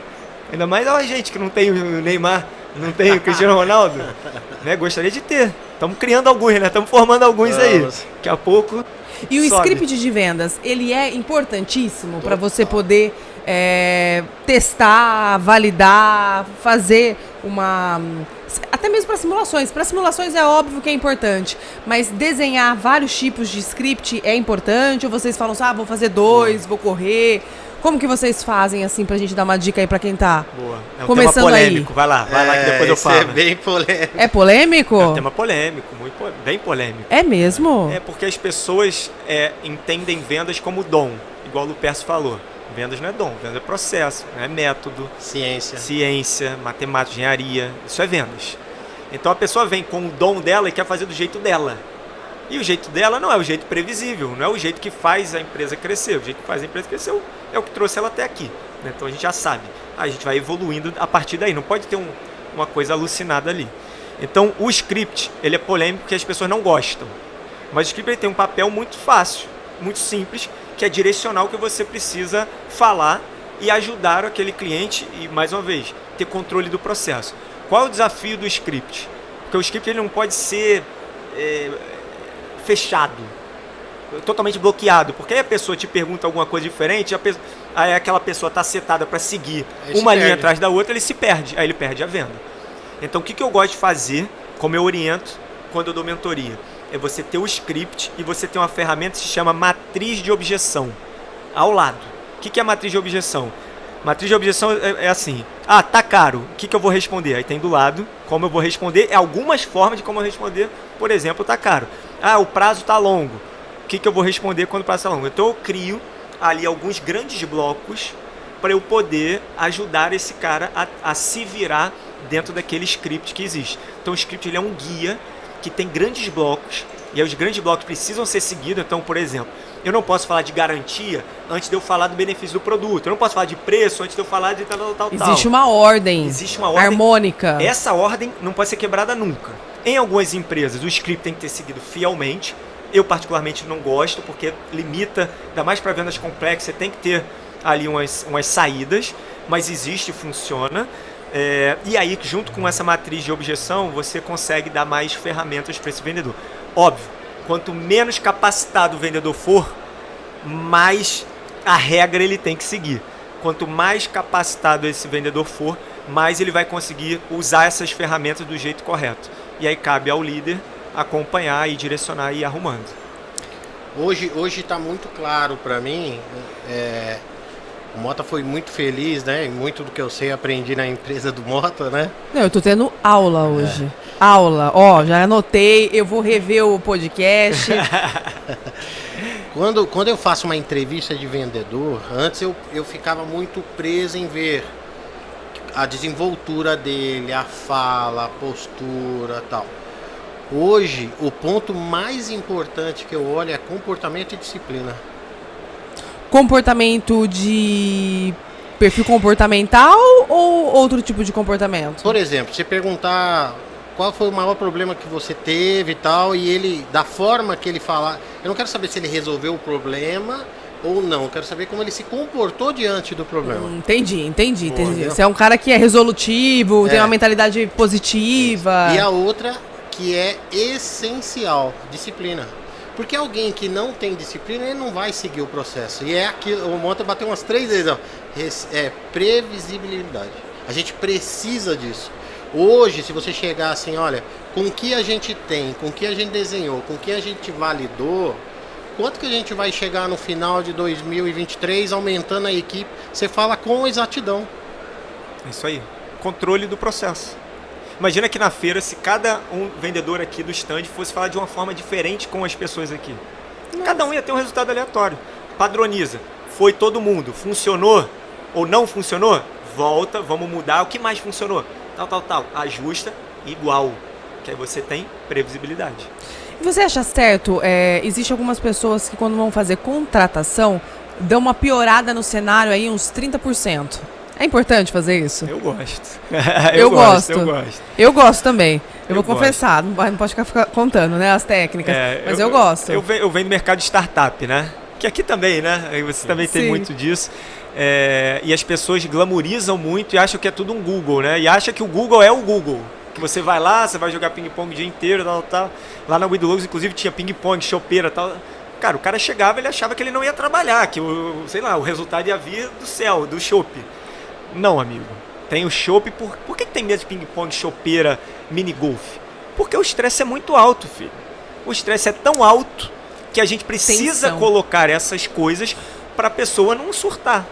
S2: Ainda mais a gente que não tem o Neymar, não tem o Cristiano Ronaldo. Né? Gostaria de ter. Estamos criando alguns, né? Estamos formando alguns aí. Daqui a pouco.
S1: E o
S2: sobe.
S1: script de vendas, ele é importantíssimo para você poder testar, validar, fazer uma... Até mesmo para simulações. Para simulações é óbvio que é importante, mas desenhar vários tipos de script é importante? Ou vocês falam assim, vou fazer 2, vou correr... Como que vocês fazem, assim, pra gente dar uma dica aí pra quem tá
S2: Boa. É um
S1: começando
S2: tema polêmico.
S1: aí?
S2: Vai lá que depois eu falo.
S3: É bem polêmico.
S1: É polêmico?
S2: É um tema polêmico, bem polêmico.
S1: É mesmo?
S2: É porque as pessoas entendem vendas como dom, igual o Lupercio falou. Vendas não é dom, vendas é processo, é método. Ciência, matemática, engenharia, isso é vendas. Então a pessoa vem com o dom dela e quer fazer do jeito dela. E o jeito dela não é o jeito previsível, não é o jeito que faz a empresa crescer. O jeito que faz a empresa crescer é o que trouxe ela até aqui. Né? Então a gente já sabe. A gente vai evoluindo a partir daí. Não pode ter uma coisa alucinada ali. Então o script, ele é polêmico porque as pessoas não gostam. Mas o script ele tem um papel muito fácil, muito simples, que é direcionar o que você precisa falar e ajudar aquele cliente e, mais uma vez, ter controle do processo. Qual é o desafio do script? Porque o script ele não pode ser... fechado, totalmente bloqueado, porque aí a pessoa te pergunta alguma coisa diferente, aí aquela pessoa está setada para seguir uma linha atrás da outra, ele se perde, aí ele perde a venda. Então o que eu gosto de fazer, como eu oriento quando eu dou mentoria, é você ter o script e você ter uma ferramenta que se chama matriz de objeção ao lado. O que é a matriz de objeção? Matriz de objeção é assim, tá caro, o que eu vou responder? Aí tem do lado, como eu vou responder, algumas formas de como eu responder, por exemplo, tá caro. O prazo tá longo, o que eu vou responder quando o prazo tá longo? Então eu crio ali alguns grandes blocos para eu poder ajudar esse cara a se virar dentro daquele script que existe. Então o script ele é um guia que tem grandes blocos, e aí os grandes blocos precisam ser seguidos. Então, por exemplo, eu não posso falar de garantia antes de eu falar do benefício do produto. Eu não posso falar de preço antes de eu falar de tal.
S1: Existe uma ordem.
S2: Existe uma ordem
S1: harmônica.
S2: Essa ordem não pode ser quebrada nunca. Em algumas empresas, o script tem que ter seguido fielmente. Eu, particularmente, não gosto, porque limita, ainda mais para vendas complexas, você tem que ter ali umas saídas, mas existe e funciona. E aí, junto com essa matriz de objeção, você consegue dar mais ferramentas para esse vendedor. Óbvio, quanto menos capacitado o vendedor for, mais a regra ele tem que seguir. Quanto mais capacitado esse vendedor for, mais ele vai conseguir usar essas ferramentas do jeito correto. E aí cabe ao líder acompanhar e direcionar e ir arrumando.
S3: Hoje está muito claro para mim. O Mota foi muito feliz, né? E muito do que eu sei aprendi na empresa do Mota, né?
S1: Não, eu tô tendo aula hoje. Aula. Ó, já anotei, eu vou rever o podcast.
S3: Quando eu faço uma entrevista de vendedor, antes eu ficava muito preso em ver a desenvoltura dele, a fala, a postura e tal. Hoje, o ponto mais importante que eu olho é comportamento e disciplina.
S1: Comportamento de perfil comportamental ou outro tipo de comportamento?
S3: Por exemplo, você perguntar qual foi o maior problema que você teve e tal, e ele, da forma que ele fala, eu não quero saber se ele resolveu o problema ou não, eu quero saber como ele se comportou diante do problema.
S1: Entendi.
S3: Entendeu?
S1: Você é um cara que é resolutivo, tem uma mentalidade positiva.
S3: E a outra que é essencial, disciplina. Porque alguém que não tem disciplina, ele não vai seguir o processo. E é aquilo, o Mota bateu umas 3 vezes, ó. É previsibilidade. A gente precisa disso. Hoje, se você chegar assim, olha, com o que a gente tem, com o que a gente desenhou, com o que a gente validou, quanto que a gente vai chegar no final de 2023 aumentando a equipe? Você fala com exatidão.
S2: É isso aí. Controle do processo. Imagina que na feira, se cada vendedor aqui do stand fosse falar de uma forma diferente com as pessoas aqui. Cada um ia ter um resultado aleatório. Padroniza. Foi todo mundo. Funcionou ou não funcionou? Volta, vamos mudar. O que mais funcionou? Tal. Ajusta, igual. Que aí você tem previsibilidade.
S1: E você acha certo? Existem algumas pessoas que quando vão fazer contratação, dão uma piorada no cenário aí, uns 30%. É importante fazer isso?
S2: Eu gosto.
S1: Eu gosto.
S2: Eu gosto.
S1: Eu gosto também. Eu vou
S2: gosto.
S1: confessar, não pode ficar contando, né, as técnicas, mas eu gosto.
S2: Eu venho do mercado de startup, né? Que aqui também, né? Você também tem muito disso. E as pessoas glamorizam muito e acham que é tudo um Google, né? E acham que o Google é o Google. Que você vai lá, você vai jogar ping-pong o dia inteiro, tal. Lá na Widlogos, inclusive, tinha ping-pong, chopeira, tal. Cara, o cara chegava, ele achava que ele não ia trabalhar, que o resultado ia vir do céu, do chope. Não, amigo. Tem o chope. Por que tem medo de ping-pong, chopeira, mini-golf? Porque o estresse é muito alto, filho. O estresse é tão alto que a gente precisa colocar essas coisas para a pessoa não surtar.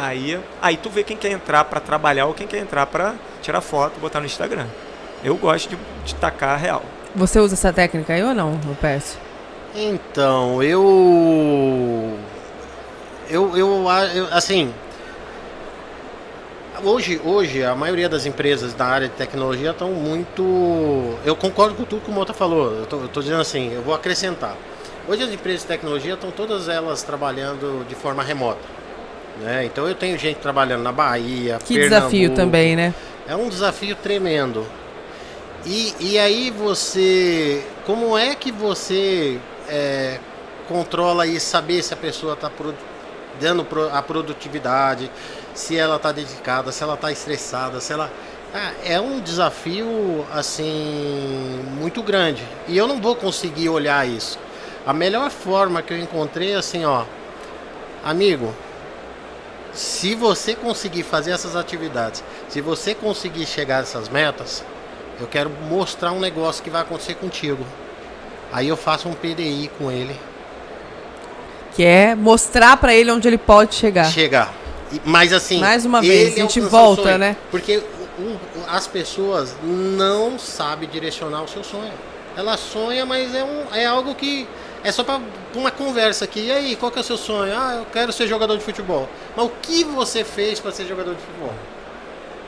S2: Aí tu vê quem quer entrar para trabalhar ou quem quer entrar para tirar foto, botar no Instagram. Eu gosto de tacar a real.
S1: Você usa essa técnica aí ou não, no PS?
S3: Então, assim, hoje a maioria das empresas da área de tecnologia estão muito... Eu concordo com tudo que o Mota falou, eu tô dizendo assim, eu vou acrescentar. Hoje as empresas de tecnologia estão todas elas trabalhando de forma remota, né? Então eu tenho gente trabalhando na Bahia,
S1: que
S3: Pernambuco,
S1: desafio também, né?
S3: É um desafio tremendo. E aí você... Como é que você controla e saber se a pessoa está dando a produtividade, se ela está dedicada, se ela está estressada, se ela... É um desafio, assim, muito grande. E eu não vou conseguir olhar isso. A melhor forma que eu encontrei é assim, ó... Amigo, se você conseguir fazer essas atividades, se você conseguir chegar a essas metas, eu quero mostrar um negócio que vai acontecer contigo. Aí eu faço um PDI com ele.
S1: Que é mostrar pra ele onde ele pode chegar.
S3: Mas assim...
S1: Mais uma vez, a gente volta, né?
S3: Porque as pessoas não sabem direcionar o seu sonho. Ela sonha, mas é algo que... É só para uma conversa aqui. E aí, qual que é o seu sonho? Eu quero ser jogador de futebol. Mas o que você fez para ser jogador de futebol?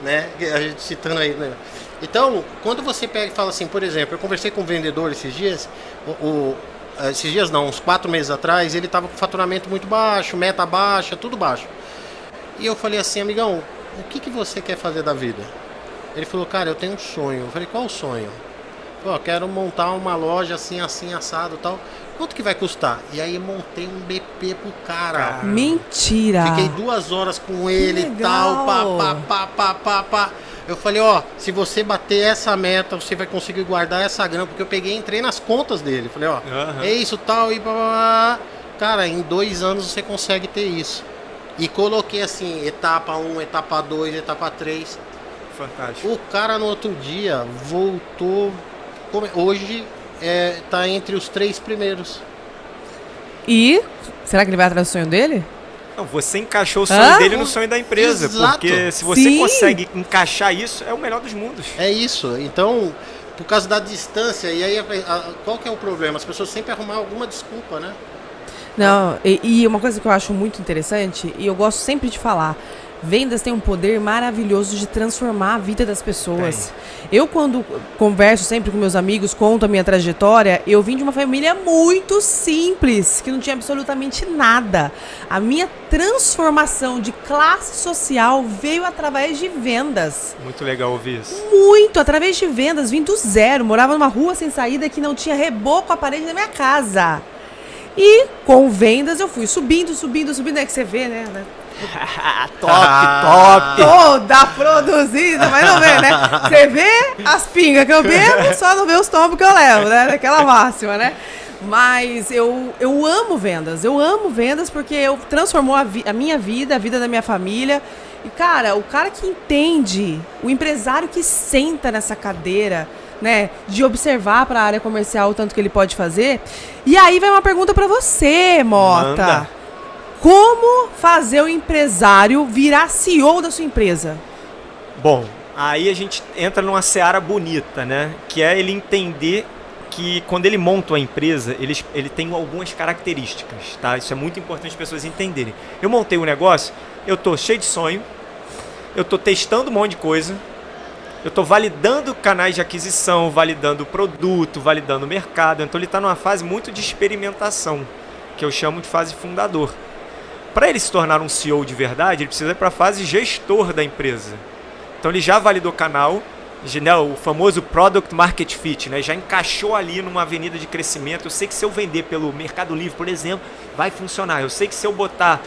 S3: Né? A gente citando aí, né? Então, quando você pega e fala assim, por exemplo, eu conversei com um vendedor esses dias, uns 4 meses atrás, ele estava com faturamento muito baixo, meta baixa, tudo baixo. E eu falei assim, amigão, o que você quer fazer da vida? Ele falou, cara, eu tenho um sonho. Eu falei, qual o sonho? Pô, quero montar uma loja assim, assado e tal. Quanto que vai custar? E aí eu montei um BP pro cara.
S1: Mentira!
S3: Fiquei 2 horas com ele e tal, pá. Eu falei, se você bater essa meta, você vai conseguir guardar essa grana, porque eu peguei e entrei nas contas dele. Falei, é isso, tal, e pá. Cara, em 2 anos você consegue ter isso. E coloquei assim, etapa 1, etapa 2, etapa 3.
S2: Fantástico.
S3: O cara no outro dia voltou. Hoje tá entre os 3 primeiros.
S1: E será que ele vai atrás do sonho dele?
S2: Não, você encaixou o sonho dele no sonho da empresa.
S3: Exato.
S2: Porque se você
S1: Sim.
S2: consegue encaixar isso, é o melhor dos mundos.
S3: É isso. Então, por causa da distância, e aí qual que é o problema? As pessoas sempre arrumar alguma desculpa, né?
S1: Não, e uma coisa que eu acho muito interessante, e eu gosto sempre de falar, vendas têm um poder maravilhoso de transformar a vida das pessoas. Eu, quando converso sempre com meus amigos, conto a minha trajetória, eu vim de uma família muito simples, que não tinha absolutamente nada. A minha transformação de classe social veio através de vendas.
S2: Muito legal ouvir isso.
S1: Muito, através de vendas, vim do zero, morava numa rua sem saída que não tinha reboco à parede da minha casa. E com vendas eu fui subindo, é que você vê, né?
S2: Top!
S1: Toda produzida, mas não vê, né? Você vê as pingas que eu bebo, só não vê os tombos que eu levo, né? Daquela máxima, né? Mas eu amo vendas porque transformou a minha vida, a vida da minha família. E, cara, o cara que entende, o empresário que senta nessa cadeira, né, de observar para a área comercial o tanto que ele pode fazer. E aí vai uma pergunta para você, Mota.
S2: Manda.
S1: Como fazer o empresário virar CEO da sua empresa?
S2: Bom, aí a gente entra numa seara bonita, né? Que é ele entender que quando ele monta uma empresa, ele tem algumas características, tá? Isso é muito importante as pessoas entenderem. Eu montei um negócio, eu tô cheio de sonho, eu tô testando um monte de coisa, eu tô validando canais de aquisição, validando o produto, validando o mercado. Então ele está numa fase muito de experimentação, que eu chamo de fase fundador. Para ele se tornar um CEO de verdade, ele precisa ir para a fase gestor da empresa. Então ele já validou o canal, né, o famoso Product Market Fit, né, já encaixou ali numa avenida de crescimento. Eu sei que se eu vender pelo Mercado Livre, por exemplo, vai funcionar. Eu sei que se eu botar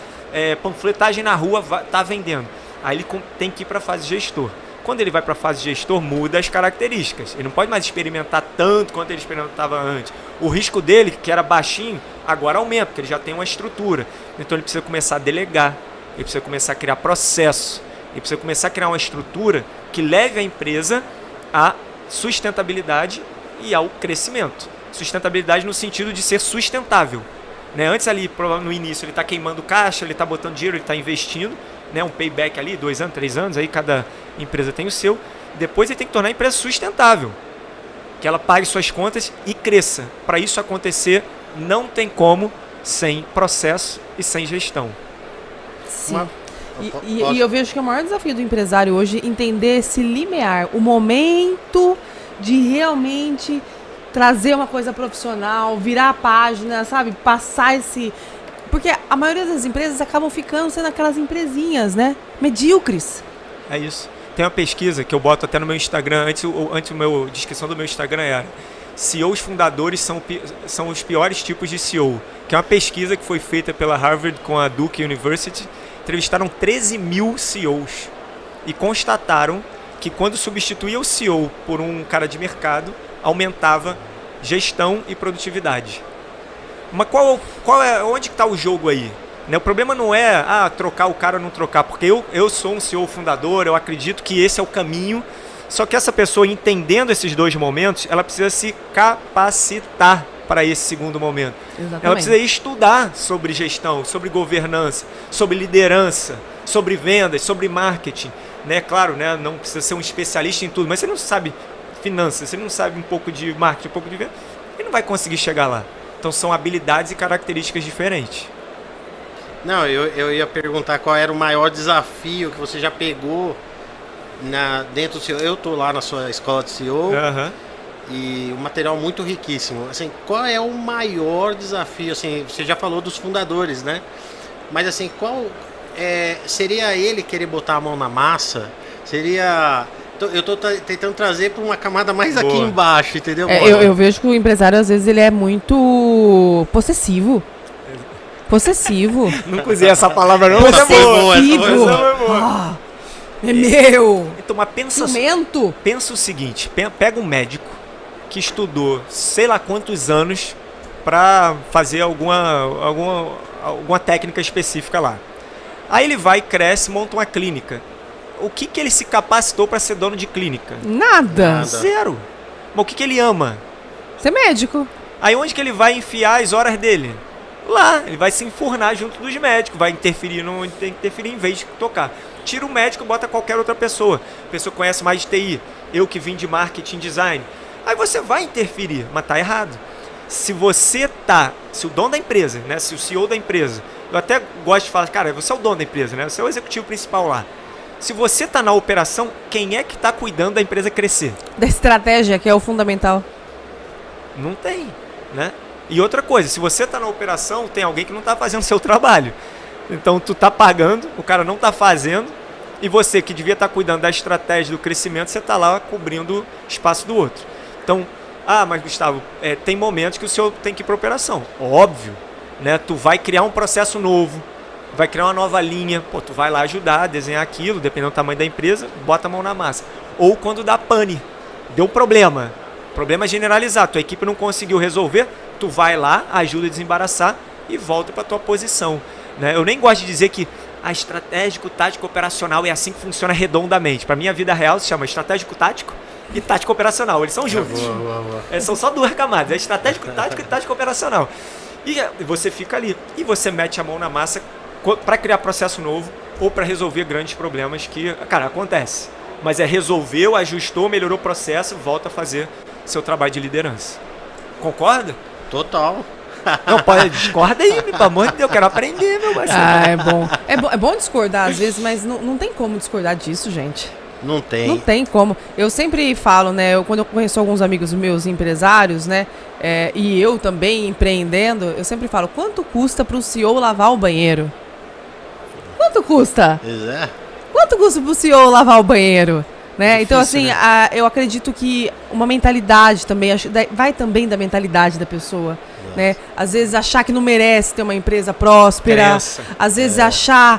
S2: panfletagem na rua, tá vendendo. Aí ele tem que ir para a fase gestor. Quando ele vai para a fase gestor, muda as características. Ele não pode mais experimentar tanto quanto ele experimentava antes. O risco dele, que era baixinho, agora aumenta, porque ele já tem uma estrutura. Então ele precisa começar a delegar, ele precisa começar a criar processo, ele precisa começar a criar uma estrutura que leve a empresa à sustentabilidade e ao crescimento. Sustentabilidade no sentido de ser sustentável. Né? Antes ali, no início, ele está queimando caixa, ele está botando dinheiro, ele está investindo, né? Um payback ali, 2 anos, 3 anos, aí cada empresa tem o seu. Depois ele tem que tornar a empresa sustentável, que ela pague suas contas e cresça. Para isso acontecer, não tem como sem processo e sem gestão.
S1: Sim. E eu vejo que o maior desafio do empresário hoje é entender esse limiar, o momento de realmente trazer uma coisa profissional, virar a página, sabe? Passar esse... Porque a maioria das empresas acabam ficando sendo aquelas empresinhas, né? Medíocres.
S2: É isso. Tem uma pesquisa que eu boto até no meu Instagram, antes a descrição do meu Instagram era CEOs fundadores são os piores tipos de CEO, que é uma pesquisa que foi feita pela Harvard com a Duke University. Entrevistaram 13 mil CEOs e constataram que quando substituía o CEO por um cara de mercado, aumentava gestão e produtividade. Mas onde está o jogo aí? Né? O problema não é trocar o cara ou não trocar, porque eu sou um CEO fundador, eu acredito que esse é o caminho. Só que essa pessoa, entendendo esses dois momentos, ela precisa se capacitar para esse segundo momento.
S1: Exatamente.
S2: Ela precisa estudar sobre gestão, sobre governança, sobre liderança, sobre vendas, sobre marketing. Né? Claro, né? Não precisa ser um especialista em tudo, mas você não sabe finanças, você não sabe um pouco de marketing, um pouco de venda, ele não vai conseguir chegar lá. Então são habilidades e características diferentes.
S3: Não, eu ia perguntar qual era o maior desafio que você já pegou dentro do CEO. Eu estou lá na sua escola de CEO e o material muito riquíssimo. Assim, qual é o maior desafio? Assim, você já falou dos fundadores, né? Mas assim, qual seria ele querer botar a mão na massa? Seria... Eu estou tentando trazer para uma camada mais aqui embaixo, entendeu?
S1: Eu vejo que o empresário, às vezes, ele é muito possessivo. Possessivo.
S2: Nunca usei essa palavra, não.
S1: Possessivo. É meu.
S2: Então, mas pensa o seguinte, pega um médico que estudou sei lá quantos anos para fazer alguma técnica específica lá. Aí ele vai, cresce, monta uma clínica. O que ele se capacitou para ser dono de clínica?
S1: Nada.
S2: Zero. Mas o que ele ama?
S1: Ser médico.
S2: Aí onde que ele vai enfiar as horas dele? Lá, ele vai se enfurnar junto dos médicos, vai interferir onde tem que interferir em vez de tocar. Tira o médico, bota qualquer outra pessoa. A pessoa conhece mais de TI, eu que vim de marketing design. Aí você vai interferir, mas tá errado. Se o dono da empresa, né, se o CEO da empresa, eu até gosto de falar, cara, você é o dono da empresa, né, você é o executivo principal lá. Se você tá na operação, quem é que tá cuidando da empresa crescer?
S1: Da estratégia, que é o fundamental.
S2: Não tem, né? E outra coisa, se você tá na operação, tem alguém que não tá fazendo o seu trabalho. Então tu tá pagando, o cara não tá fazendo, e você que devia estar cuidando da estratégia do crescimento, você tá lá cobrindo o espaço do outro. Então, mas Gustavo, tem momentos que o senhor tem que ir para operação. Óbvio, né? Tu vai criar um processo novo, vai criar uma nova linha, tu vai lá ajudar a desenhar aquilo, dependendo do tamanho da empresa, bota a mão na massa. Ou quando dá pane, deu problema generalizado, tua equipe não conseguiu resolver, tu vai lá, ajuda a desembaraçar e volta para tua posição. Né? Eu nem gosto de dizer que a estratégico, tático, operacional é assim que funciona redondamente. Para mim, a vida real se chama estratégico, tático e tático operacional. Eles são juntos. São só duas camadas. É estratégico, tático e tático operacional. E você fica ali. E você mete a mão na massa para criar processo novo ou para resolver grandes problemas que, cara, acontece. Mas resolveu, ajustou, melhorou o processo, volta a fazer seu trabalho de liderança. Concorda?
S3: Total.
S2: Não, pode, discorda aí, pelo amor de Deus, eu quero aprender, meu parceiro.
S1: É bom discordar às vezes, mas não tem como discordar disso, gente.
S3: Não tem.
S1: Não tem como. Eu sempre falo, né, quando eu conheço alguns amigos meus empresários, né, e eu também empreendendo, eu sempre falo, quanto custa para o CEO lavar o banheiro? Quanto custa? Quanto custa para o CEO lavar o banheiro? Né? Difícil, então, assim, né? Eu acredito que uma mentalidade também, vai também da mentalidade da pessoa. Né? Às vezes achar que não merece ter uma empresa próspera, às vezes achar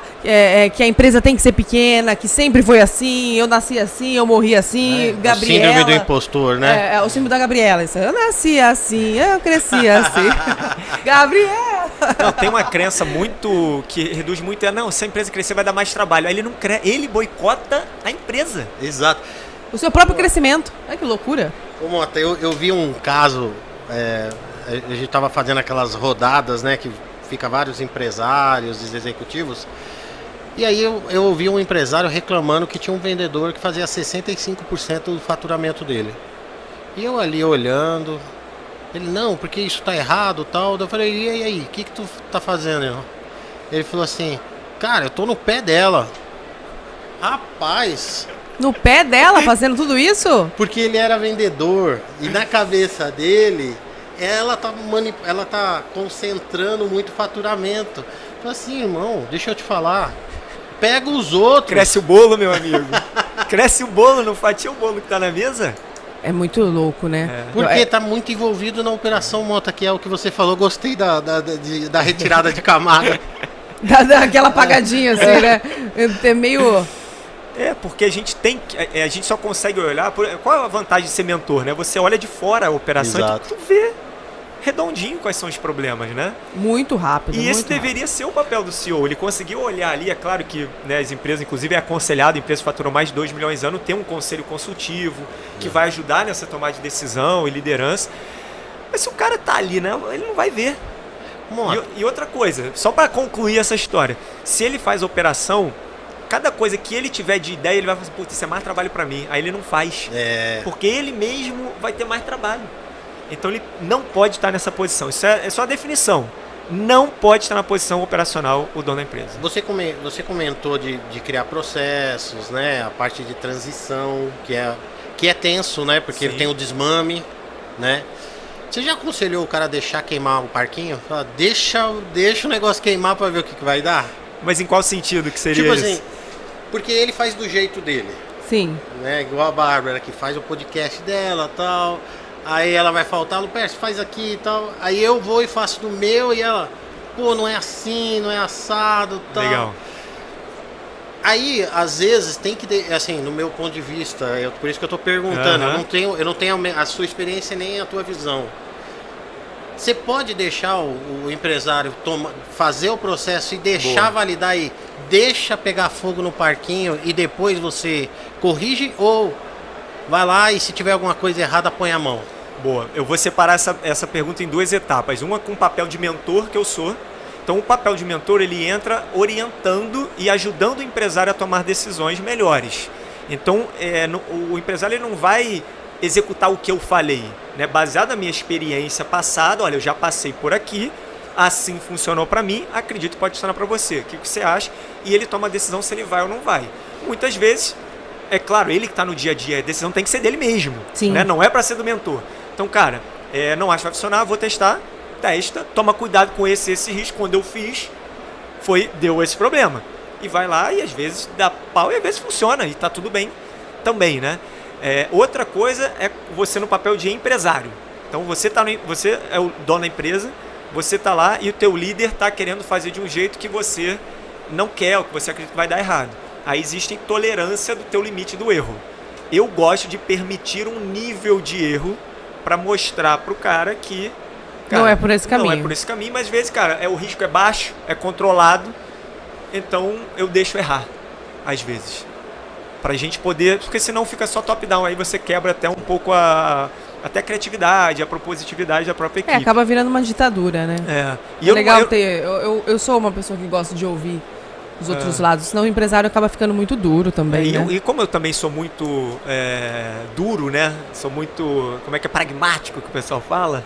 S1: que a empresa tem que ser pequena, que sempre foi assim, eu nasci assim, eu morri assim, Gabriela.
S3: O síndrome do impostor, né?
S1: O síndrome da Gabriela. Isso. Eu nasci assim, eu cresci assim. Gabriela!
S2: Não, tem uma crença muito que reduz muito, se a empresa crescer vai dar mais trabalho. Aí ele não cresce, ele boicota a empresa.
S3: Exato.
S1: O seu próprio crescimento. Ai, que loucura.
S3: Ô, Mota, eu vi um caso, a gente estava fazendo aquelas rodadas, né, que fica vários empresários, executivos, e aí eu ouvi um empresário reclamando que tinha um vendedor que fazia 65% do faturamento dele. E eu ali olhando, ele, não, porque isso tá errado, tal. Eu falei, e aí, o que tu tá fazendo? Ele falou assim, cara, eu tô no pé dela. Rapaz...
S1: No pé dela, fazendo tudo isso?
S3: Porque ele era vendedor e na cabeça dele, ela tá concentrando muito faturamento. Falei assim, irmão, deixa eu te falar, pega os outros.
S2: Cresce o bolo, meu amigo. Cresce o bolo, não fatia o bolo que tá na mesa?
S1: É muito louco, né?
S3: Porque tá muito envolvido na operação Mota, que é o que você falou, gostei da retirada de camada.
S1: Daquela apagadinha assim, né? É meio...
S2: Porque a gente a gente só consegue olhar, qual é a vantagem de ser mentor, né? Você olha de fora a operação e tu vê redondinho quais são os problemas, né?
S1: Muito rápido.
S2: E esse deveria ser o papel do CEO, ele conseguiu olhar ali, é claro que, né, as empresas, inclusive é aconselhado, empresas que faturam mais de 2 milhões ano, tem um conselho consultivo que vai ajudar nessa tomada de decisão e liderança, mas se o cara tá ali, né, ele não vai ver. E outra coisa, só para concluir essa história, se ele faz operação, cada coisa que ele tiver de ideia, ele vai falar, putz, isso é mais trabalho para mim. Aí ele não faz. Porque ele mesmo vai ter mais trabalho. Então ele não pode estar nessa posição. Isso é só a definição. Não pode estar na posição operacional o dono da empresa.
S3: Você comentou de criar processos, né? A parte de transição, que é tenso, né? Porque ele tem o desmame, né? Você já aconselhou o cara a deixar queimar o parquinho? Fala, deixa o negócio queimar para ver o que vai dar?
S2: Mas em qual sentido que seria
S3: tipo
S2: isso?
S3: Assim, porque ele faz do jeito dele.
S1: Sim.
S3: Né? Igual a Bárbara, que faz o podcast dela e tal. Aí ela vai faltar, Lupercio, faz aqui e tal. Aí eu vou e faço do meu e ela, pô, não é assim, não é assado e tal.
S2: Legal.
S3: Aí, às vezes, tem que, assim, no meu ponto de vista, por isso que eu tô perguntando, eu não tenho a sua experiência nem a tua visão. Você pode deixar o empresário fazer o processo e deixar validar e deixa pegar fogo no parquinho e depois você corrige, ou vai lá e se tiver alguma coisa errada põe a mão?
S2: Boa. Eu vou separar essa pergunta em 2 etapas. Uma com o papel de mentor que eu sou. Então, o papel de mentor, ele entra orientando e ajudando o empresário a tomar decisões melhores. Então, o empresário ele não vai executar o que eu falei, né? Baseado na minha experiência passada, olha, eu já passei por aqui, assim funcionou para mim, acredito que pode funcionar para você. O que você acha? E ele toma a decisão se ele vai ou não vai. Muitas vezes, é claro, ele que está no dia a dia, a decisão tem que ser dele mesmo.
S1: Sim.
S2: Né? Não é para ser do mentor. Então, cara, não acho que vai funcionar, vou testar, testa, toma cuidado com esse risco. Quando eu fiz, deu esse problema. E vai lá e às vezes dá pau e às vezes funciona e tá tudo bem também, né? Outra coisa é você no papel de empresário. Então você é o dono da empresa, você tá lá e o teu líder tá querendo fazer de um jeito que você não quer, ou que você acredita que vai dar errado. Aí existe tolerância do teu limite do erro. Eu gosto de permitir um nível de erro para mostrar pro cara que
S1: não é por esse caminho.
S2: Não é por esse caminho, mas às vezes, cara, o risco é baixo, é controlado, então eu deixo errar, às vezes. Pra gente poder, porque senão fica só top-down, aí você quebra até um pouco até a criatividade, a propositividade da própria equipe.
S1: Acaba virando uma ditadura, né?
S2: E
S1: é legal ter... Eu sou uma pessoa que gosta de ouvir os outros lados, senão o empresário acaba ficando muito duro também, né?
S2: E como eu também sou muito duro, né? Sou muito, pragmático, que o pessoal fala.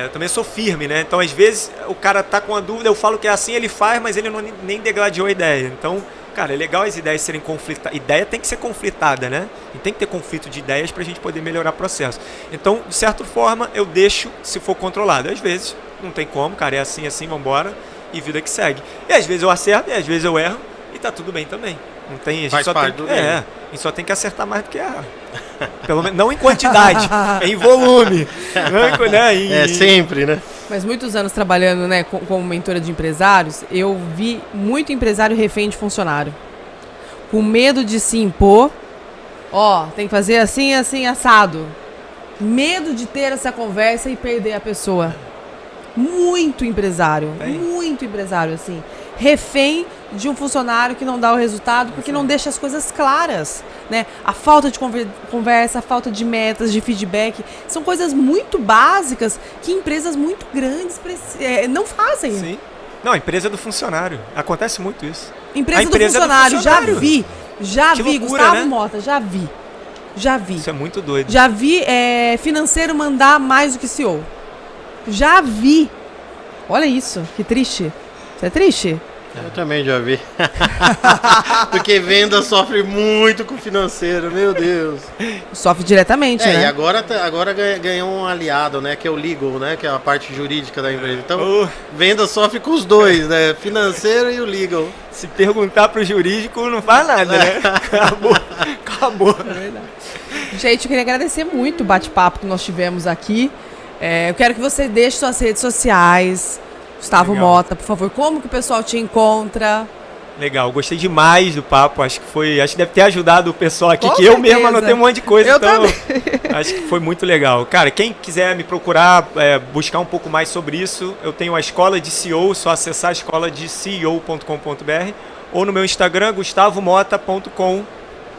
S2: Eu também sou firme, né? Então, às vezes, o cara tá com a dúvida, eu falo que é assim, ele faz, mas ele nem degladiou a ideia. Então, cara, é legal as ideias serem conflitadas. Ideia tem que ser conflitada, né? E tem que ter conflito de ideias pra gente poder melhorar o processo. Então, de certa forma, eu deixo se for controlado. Às vezes, não tem como, cara, é assim, vambora, e vida que segue. E às vezes eu acerto, e às vezes eu erro, e tá tudo bem também. Não tem, a gente
S3: faz
S2: só
S3: parte
S2: tem,
S3: do game.
S2: a gente só tem que acertar mais do que errar. Pelo menos, não em quantidade, é em volume. Né?
S3: Sempre, né?
S1: Mas muitos anos trabalhando, né, como mentora de empresários, eu vi muito empresário refém de funcionário. Com medo de se impor, tem que fazer assim, assim, assado. Medo de ter essa conversa e perder a pessoa. Muito empresário, assim. Refém de um funcionário que não dá o resultado porque não deixa as coisas claras, né? A falta de conversa, a falta de metas, de feedback, são coisas muito básicas que empresas muito grandes não fazem.
S2: Sim. Não, a empresa é do funcionário. Acontece muito isso.
S1: Empresa do funcionário, já vi,
S2: loucura,
S1: Gustavo
S2: né?
S1: Mota, já vi.
S2: Isso é muito doido.
S1: Já vi financeiro mandar mais do que CEO. Já vi. Olha isso, que triste. Isso é triste?
S3: Eu também já vi. Porque venda sofre muito com o financeiro, meu Deus.
S1: Sofre diretamente, né?
S3: E agora ganhou um aliado, né? Que é o legal, né? Que é a parte jurídica da empresa. Então, venda sofre com os dois, né? Financeiro e o legal.
S2: Se perguntar pro jurídico, não faz nada, né? Acabou.
S1: É verdade. Gente, eu queria agradecer muito o bate-papo que nós tivemos aqui. Eu quero que você deixe suas redes sociais. Gustavo Mota, por favor, como que o pessoal te encontra?
S2: Legal, gostei demais do papo, acho que deve ter ajudado o pessoal aqui,
S1: Com
S2: que
S1: certeza.
S2: eu mesmo anotei um monte de coisa,
S1: Eu
S2: então
S1: também.
S2: acho que foi muito legal. Cara, quem quiser me procurar, buscar um pouco mais sobre isso, eu tenho a Escola de CEO, só acessar a escoladeceo.com.br ou no meu Instagram, gustavomota.com.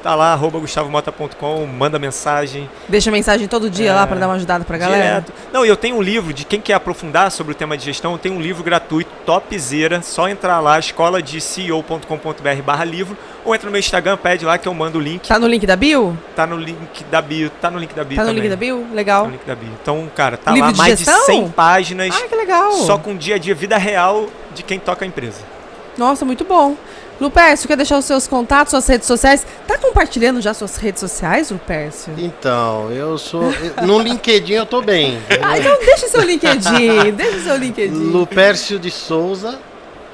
S2: Tá lá, @gustavomota.com, manda mensagem.
S1: Deixa mensagem todo dia lá para dar uma ajudada pra galera.
S2: Direto. Não, e eu tenho um livro de quem quer aprofundar sobre o tema de gestão, eu tenho um livro gratuito, topzera, só entrar lá, escoladeceo.com.br/livro, ou entra no meu Instagram, pede lá que eu mando o link.
S1: Tá no link da bio?
S2: Tá no link da bio
S1: Tá no
S2: também.
S1: link da bio? Legal.
S2: Tá no link da bio. Então, cara, tá
S1: Livro
S2: lá
S1: de
S2: mais
S1: gestão?
S2: de 100 páginas.
S1: Ah, que legal.
S2: Só com dia a dia, vida real de quem toca a empresa.
S1: Nossa, muito bom. Lupércio, quer deixar os seus contatos, suas redes sociais? Tá compartilhando já suas redes sociais, Lupércio?
S3: Então, no LinkedIn eu tô bem.
S1: Então deixa seu LinkedIn.
S3: Lupércio de Souza,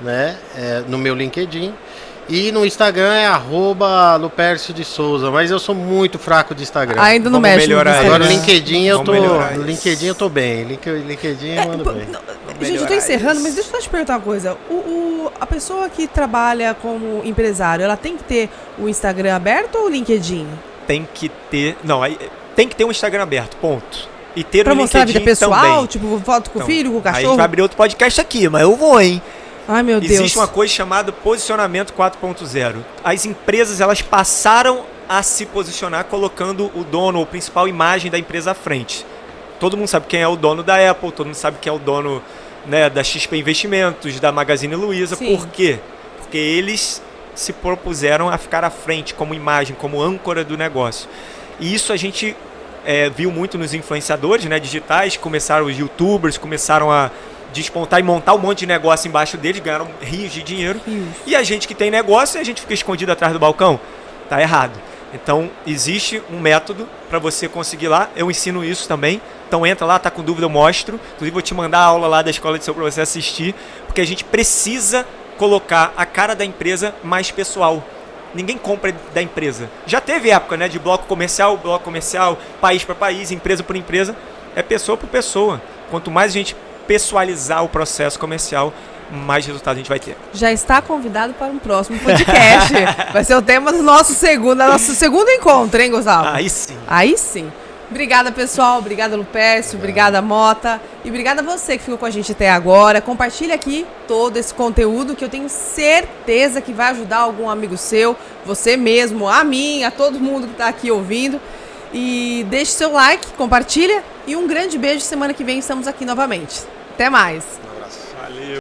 S3: né? No meu LinkedIn. E no Instagram é @Lupércio de Souza, mas eu sou muito fraco de Instagram.
S1: Ainda não
S2: Vamos
S1: mexe no
S2: melhorar
S1: Instagram.
S3: Agora no LinkedIn eu
S2: Vamos
S3: tô bem. LinkedIn eu mando bem.
S1: Gente, eu tô encerrando, mas deixa eu só te perguntar uma coisa. A pessoa que trabalha como empresário, ela tem que ter o Instagram aberto ou o LinkedIn?
S2: Tem que ter... Não, tem que ter um Instagram aberto, ponto. E ter
S1: Pra
S2: um
S1: mostrar a
S2: LinkedIn
S1: vida pessoal,
S2: também.
S1: tipo foto com o
S2: Então,
S1: filho, com o
S2: Aí a gente
S1: cachorro?
S2: vai abrir outro podcast aqui, mas eu vou, hein?
S1: Ai, meu Deus.
S2: Existe uma coisa chamada posicionamento 4.0. As empresas, elas passaram a se posicionar colocando o dono ou principal imagem da empresa à frente. todo mundo sabe quem é o dono da Apple, todo mundo sabe quem é o dono, né, da XP Investimentos, da Magazine Luiza.
S1: Sim.
S2: Por quê? Porque eles se propuseram a ficar à frente como imagem, como âncora do negócio. E isso a gente viu muito nos influenciadores, né, digitais, começaram os youtubers, começaram a despontar e montar um monte de negócio embaixo deles, ganharam rios de dinheiro. E a gente que tem negócio, a gente fica escondido atrás do balcão. Tá errado. Então, existe um método para você conseguir lá. Eu ensino isso também. Então, entra lá, tá com dúvida, eu mostro. Inclusive, vou te mandar a aula lá da Escola de São para você assistir, porque a gente precisa colocar a cara da empresa mais pessoal. Ninguém compra da empresa. Já teve época, né, de bloco comercial, país para país, empresa por empresa. É pessoa por pessoa. Quanto mais a gente pessoalizar o processo comercial, mais resultado a gente vai ter.
S1: Já está convidado para um próximo podcast. Vai ser o tema do nosso segundo encontro, hein, Gustavo?
S2: Aí sim.
S1: Aí sim. Obrigada, pessoal. Obrigada, Lupércio. Obrigada, Mota. E obrigada a você que ficou com a gente até agora. Compartilha aqui todo esse conteúdo que eu tenho certeza que vai ajudar algum amigo seu, você mesmo, a mim, a todo mundo que está aqui ouvindo. E deixe seu like, compartilha e um grande beijo. Semana que vem estamos aqui novamente. Até mais.
S2: Valeu.